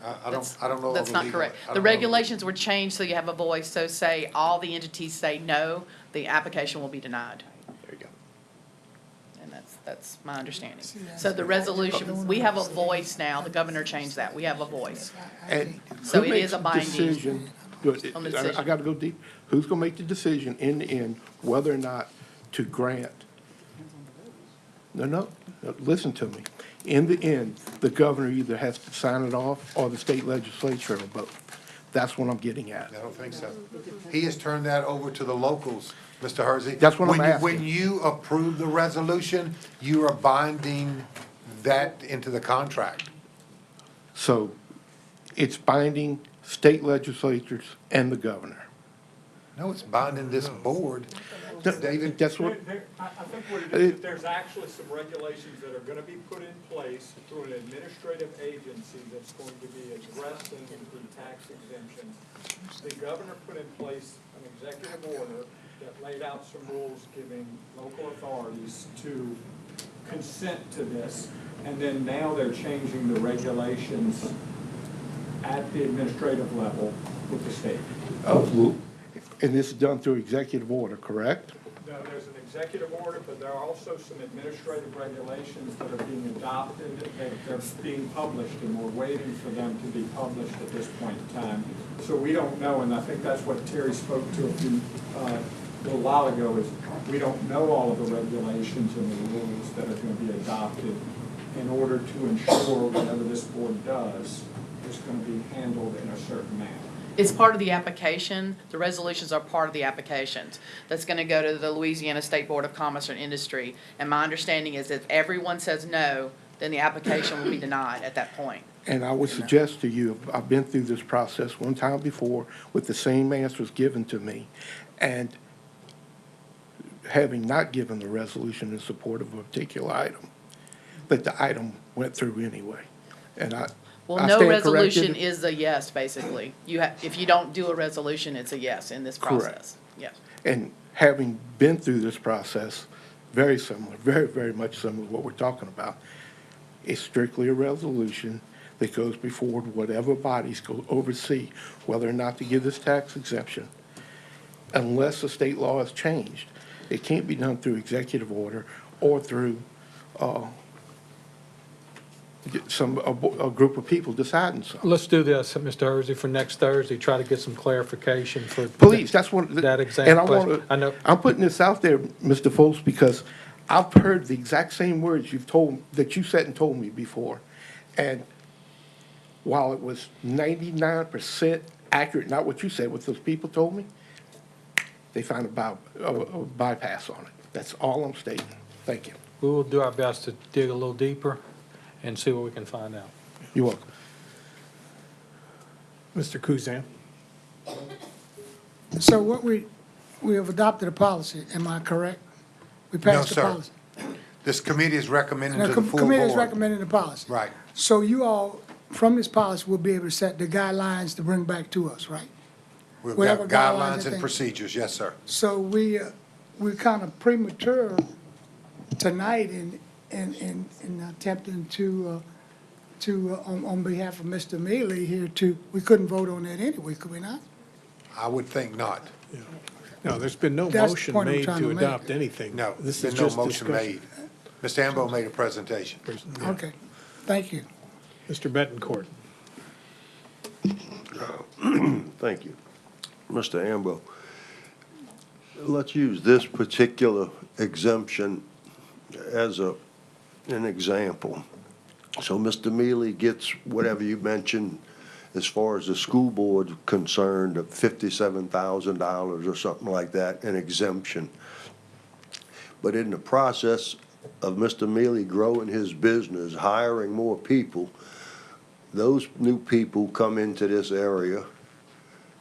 I don't know. That's not correct. The regulations were changed so you have a voice. So say all the entities say no, the application will be denied. There you go. And that's my understanding. So the resolution, we have a voice now. The governor changed that. We have a voice. And So who it makes is a the binding. decision On the I decision. gotta go deep. Who's gonna make the decision in the end whether or not to grant? No, listen to me. In the end, the governor either has to sign it off or the state legislature or both. That's what I'm getting at. I don't think so. He has turned that over to the locals, Mr. Hersey. That's what I'm When you- When asking. you approve the resolution, you are binding that into the contract. So it's binding state legislatures and the governor. No, it's binding this board. David? That's what, I think what it is, that there's actually some regulations that are gonna be put in place through an administrative agency that's going to be addressing the tax exemptions. The governor put in place an executive order that laid out some rules giving local authorities to consent to this, and then now they're changing the regulations at the administrative level with the state. and this is done through executive order, correct? No, there's an executive order, but there are also some administrative regulations that are being adopted, that they're being published, and we're waiting for them to be published at this point in time. So we don't know, and I think that's what Terry spoke to a little while ago, is we don't know all of the regulations and the rules that are going to be adopted in order to ensure whatever this board does is going to be handled in a certain manner. It's part of the application. The resolutions are part of the applications. That's going to go to the Louisiana State Board of Commerce and Industry. And my understanding is if everyone says no, then the application will be denied at that point. And I would suggest to you, I've been through this process one time before with the same answers given to me. And having not given the resolution in support of a particular item, but the item went through anyway. And Well, I no stand resolution corrected. is a yes, basically. If you don't do a resolution, it's a yes in this Correct. process. Yes. And having been through this process, very similar, very, very much similar to what we're talking about, it's strictly a resolution that goes before whatever bodies go oversee whether or not to give this tax exemption, unless the state law has changed. It can't be done through executive order or through a group of people deciding something. Let's do this, Mr. Hersey, for next Thursday, try to get some clarification for. Please, that's one. That And example. I know. I'm putting this out there, Mr. Foltz, because I've heard the exact same words that you said and told me before. And while it was 99% accurate, not what you said, what those people told me, they found a bypass on it. That's all I'm stating. Thank you. We will do our best to dig a little deeper and see what we can find out. You're welcome. Mr. Kuzan. So what we have adopted a policy, am I correct? We No, passed the sir. policy. This committee is recommending And to the the full committee is board. recommending the policy. Right. So you all, from this policy, will be able to set the guidelines to bring back to us, right? We've Whatever got guidelines guidelines and and things. procedures, yes, sir. So we're kind of premature tonight in attempting to, on behalf of Mr. Mealy here we couldn't vote on that anyway, could we not? I would think not. No, there's been no That's the motion point I'm made trying to to make. adopt anything. No, This there's is no just motion discussion. made. Mr. Ambo made a presentation. Okay, thank you. Mr. Betancourt. Thank you. Mr. Ambo, let's use this particular exemption as an example. So Mr. Mealy gets whatever you mentioned as far as the school board concerned, of $57,000 or something like that, an exemption. But in the process of Mr. Mealy growing his business, hiring more people, those new people come into this area.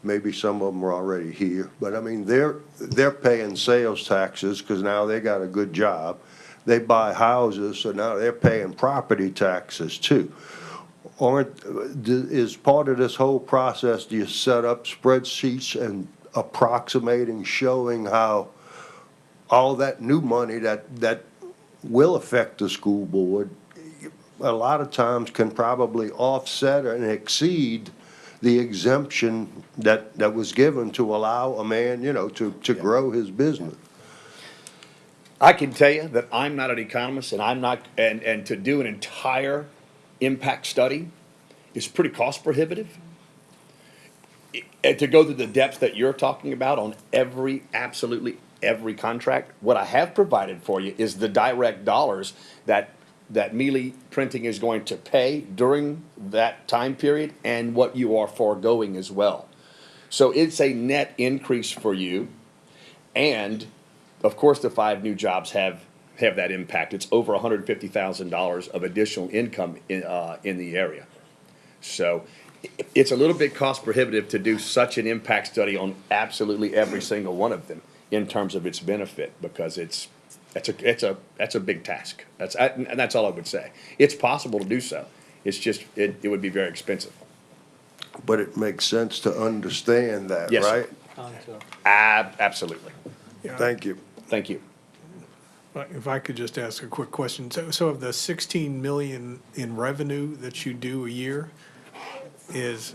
Maybe some of them are already here, but I mean, they're paying sales taxes because now they got a good job. They buy houses, so now they're paying property taxes too. Is part of this whole process, do you set up spreadsheets and approximating, showing how all that new money that will affect the school board, a lot of times can probably offset and exceed the exemption that was given to allow a man, to grow his business? I can tell you that I'm not an economist, and I'm not, and to do an entire impact study is pretty cost prohibitive. to go to the depths that you're talking about on absolutely every contract, what I have provided for you is the direct dollars that Mealy Printing is going to pay during that time period and what you are foregoing as well. So it's a net increase for you. And of course, the 5 new jobs have that impact. It's over $150,000 of additional income in the area. So it's a little bit cost prohibitive to do such an impact study on absolutely every single one of them in terms of its benefit, because that's a big task. And that's all I would say. It's possible to do so. It's just, it would be very expensive. But it makes sense to understand that, Yes, right? Absolutely. Thank you. Thank you. If I could just ask a quick question. So of the 16 million in revenue that you do a year, is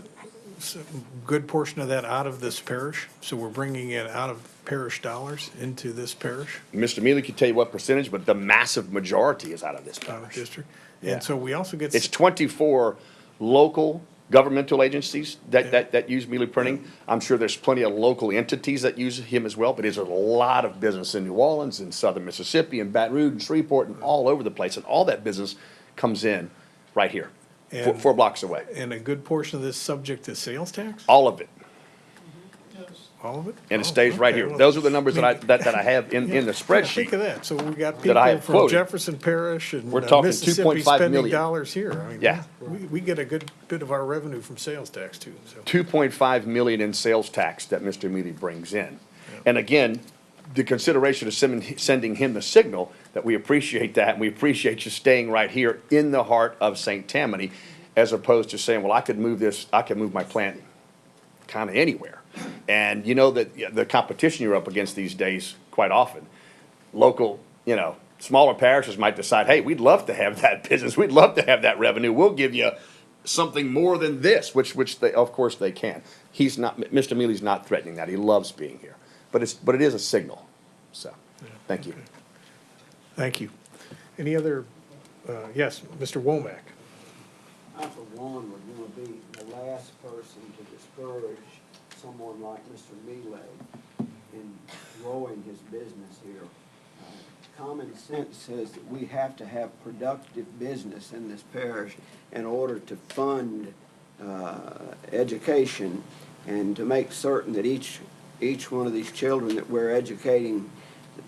a good portion of that out of this parish? So we're bringing it out of parish dollars into this parish? Mr. Mealy could tell you what percentage, but the massive majority is out of this Out of parish. district? Yeah. And so we also get. It's 24 local governmental agencies that use Mealy Printing. I'm sure there's plenty of local entities that use him as well, but there's a lot of business in New Orleans and southern Mississippi and Baton Rouge and Shreveport and all over the place. And all that business comes in right here, And- 4 blocks away. And a good portion of this subject to sales tax? All of it. All of it? And it Oh, stays right okay. here. Well, Those are the numbers that I have in the Yeah, Think spreadsheet. of that. So we got that I people have from quoted. Jefferson Parish and We're talking Mississippi 2.5 spending million. dollars here. I mean, Yeah. We get a good bit of our revenue from sales tax too, so. 2.5 million in sales tax that Mr. Mealy brings in. And again, the consideration of sending him the signal that we appreciate that, and we appreciate you staying right here in the heart of St. Tammany, as opposed to saying, well, I could move my plant kind of anywhere. And you know that the competition you're up against these days quite often, local, smaller parishes might decide, hey, we'd love to have that business. We'd love to have that revenue. We'll give you something more than this, which they, of course they can. Mr. Mealy's not threatening that. He loves being here. But it is a signal. So, thank you. Thank you. Any other, yes, Mr. Womack? I, for one, would want to be the last person to discourage someone like Mr. Mealy in growing his business here. Common sense says that we have to have productive business in this parish in order to fund education and to make certain that each one of these children that we're educating,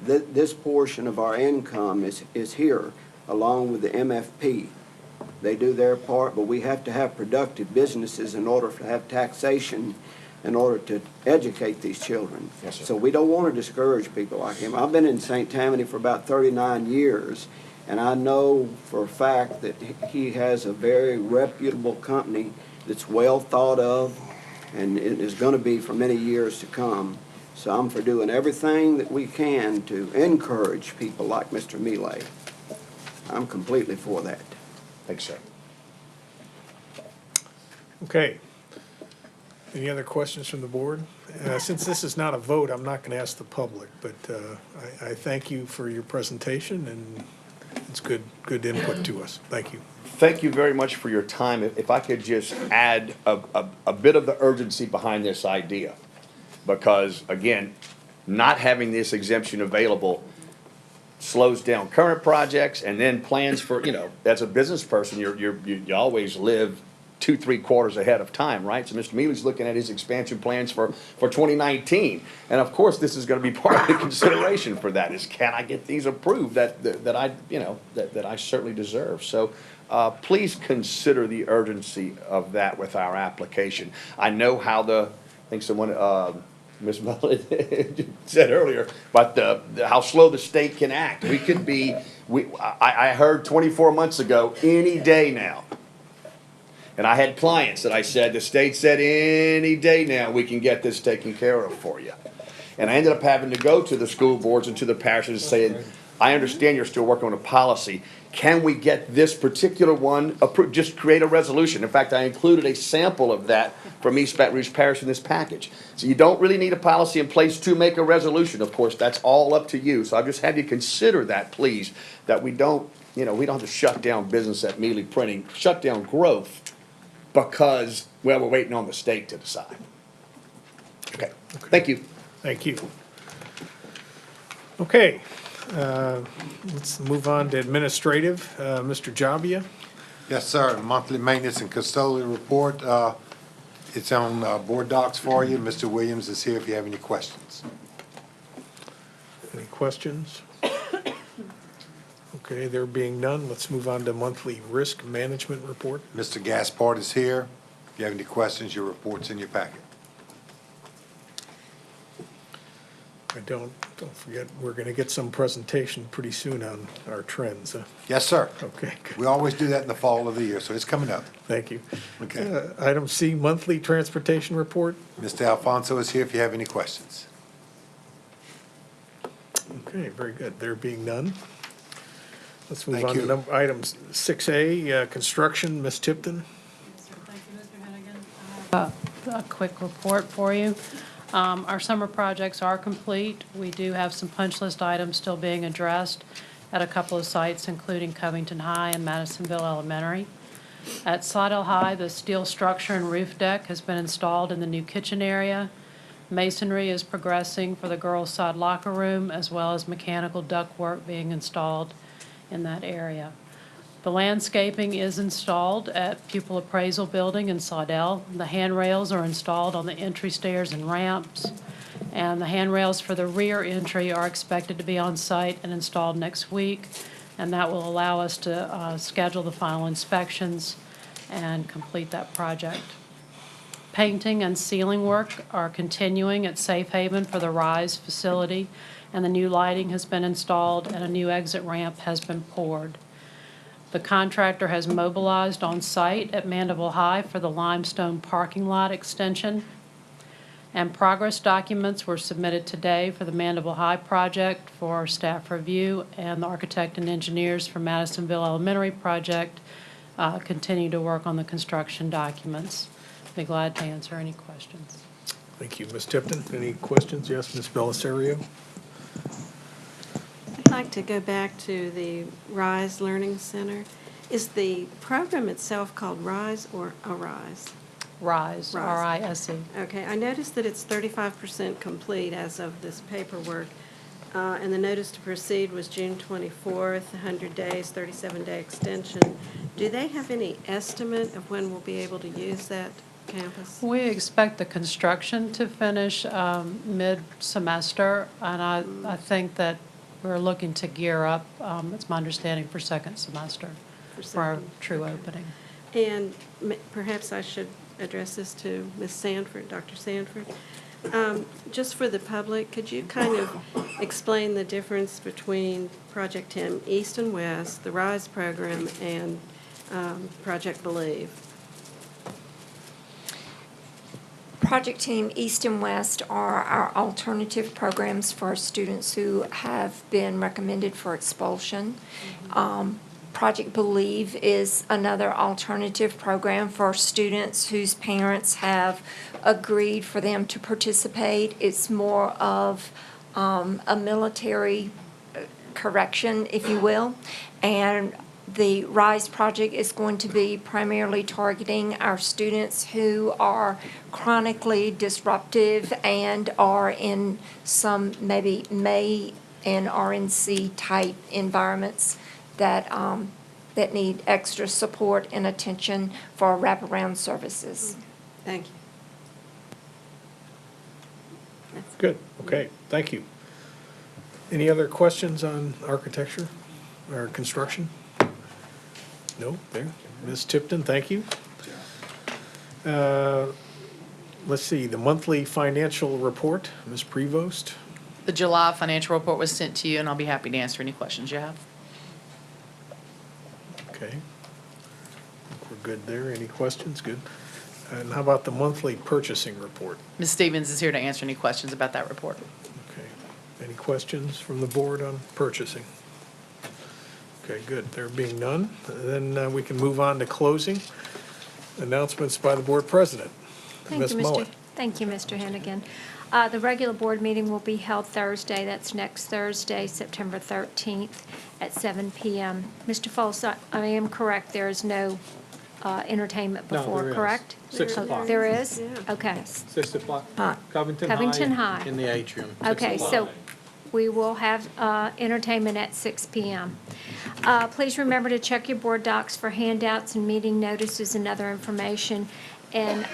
this portion of our income is here along with the MFP. They do their part, but we have to have productive businesses in order to have taxation in order to educate these children. Yes, sir. So we don't want to discourage people like him. I've been in St. Tammany for about 39 years, and I know for a fact that he has a very reputable company that's well thought of, and it is going to be for many years to come. So I'm for doing everything that we can to encourage people like Mr. Mealy. I'm completely for that. Thanks, sir. Okay. Any other questions from the board? Since this is not a vote, I'm not going to ask the public, but I thank you for your presentation, and it's good input to us. Thank you. Thank you very much for your time. If I could just add a bit of the urgency behind this idea, because again, not having this exemption available slows down current projects and then plans for, as a business person, you always live 2-3 quarters ahead of time, right? So Mr. Mealy's looking at his expansion plans for 2019. And of course, this is going to be part of the consideration for that is, can I get these approved that I certainly deserve? So please consider the urgency of that with our application. I know how I think someone, Ms. Mullen said earlier, about how slow the state can act. I heard 24 months ago, any day now. And I had clients that I said, the state said, any day now we can get this taken care of for you. And I ended up having to go to the school boards and to the parishes and say, I understand you're still working on a policy. Can we get this particular one approved? Just create a resolution. In fact, I included a sample of that from East Baton Rouge Parish in this package. So you don't really need a policy in place to make a resolution. Of course, that's all up to you. So I just have you consider that, please, that we don't have to shut down business at Mealy Printing, shut down growth because, well, we're waiting on the state to decide. Okay, thank you. Thank you. Okay, let's move on to administrative. Mr. Jabia? Yes, sir. Monthly maintenance and custodial report. It's on board docs for you. Mr. Williams is here if you have any questions. Any questions? Okay, there being none, let's move on to monthly risk management report. Mr. Gaspard is here. If you have any questions, your report's in your packet. Don't forget, we're gonna get some presentation pretty soon on our trends. Yes, sir. Okay, good. We always do that in the fall of the year, so it's coming up. Thank you. Okay. Item C, monthly transportation report. Mr. Alfonso is here if you have any questions. Okay, very good. There being none. Let's move Thank on to you. items 6A, construction. Ms. Tipton. A quick report for you. Our summer projects are complete. We do have some punch list items still being addressed at a couple of sites, including Covington High and Madisonville Elementary. At Slidell High, the steel structure and roof deck has been installed in the new kitchen area. Masonry is progressing for the girls' side locker room, as well as mechanical ductwork being installed in that area. The landscaping is installed at Pupil Appraisal Building in Slidell. The handrails are installed on the entry stairs and ramps, and the handrails for the rear entry are expected to be on site and installed next week, and that will allow us to schedule the final inspections and complete that project. Painting and sealing work are continuing at Safe Haven for the RISE facility, and the new lighting has been installed and a new exit ramp has been poured. The contractor has mobilized on site at Mandeville High for the limestone parking lot extension. And progress documents were submitted today for the Mandeville High project for staff review, and the architect and engineers for Madisonville Elementary project continue to work on the construction documents. Be glad to answer any questions. Thank you. Ms. Tipton, any questions? Yes, Ms. Bellisario? I'd like to go back to the RISE Learning Center. Is the program itself called RISE or Arise? RISE, R-I-S-E. Okay, I noticed that it's 35% complete as of this paperwork, and the notice to proceed was June 24th, 100 days, 37-day extension. Do they have any estimate of when we'll be able to use that campus? We expect the construction to finish mid-semester, and I think that we're looking to gear up, it's my understanding, for second semester for our true opening. And perhaps I should address this to Ms. Sanford, Dr. Sanford. Just for the public, could you kind of explain the difference between Project Team East and West, the RISE program, and Project Believe? Project Team East and West are our alternative programs for students who have been recommended for expulsion. Project Believe is another alternative program for students whose parents have agreed for them to participate. It's more of a military correction, if you will, and the RISE project is going to be primarily targeting our students who are chronically disruptive and are in some maybe May and RNC type environments that that need extra support and attention for wraparound services. Thank you. Good, okay, thank you. Any other questions on architecture or construction? No, there. Ms. Tipton, thank you. Let's see, the monthly financial report, Ms. Prevost. The July financial report was sent to you, and I'll be happy to answer any questions you have. Okay. I think we're good there. Any questions? Good. And how about the monthly purchasing report? Ms. Stevens is here to answer any questions about that report. Okay. Any questions from the board on purchasing? Okay, good. There being none, then we can move on to closing. Announcements by the board president. Ms. Mullen. Thank you, Mr. Hennigan. The regular board meeting will be held Thursday, that's next Thursday, September 13th at 7 p.m. Mr. Foltz, I am correct, there is no entertainment No, before, there is. correct? 6 Oh, o'clock. There is? Yeah. Okay. 6 o'clock. Huh. Covington High. In the atrium. 6 Okay, o'clock. so we will have entertainment at 6 PM. Please remember to check your board docs for handouts and meeting notices and other information. And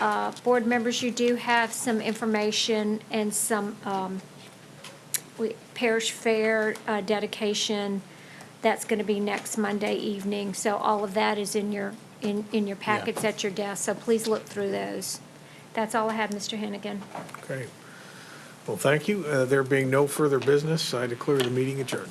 board members, you do have some information and some parish fair dedication. That's going to be next Monday evening. So all of that is in your packets at your desk. So please look through those. That's all I have, Mr. Hennigan. Okay. Well, thank you. There being no further business, I declare the meeting adjourned.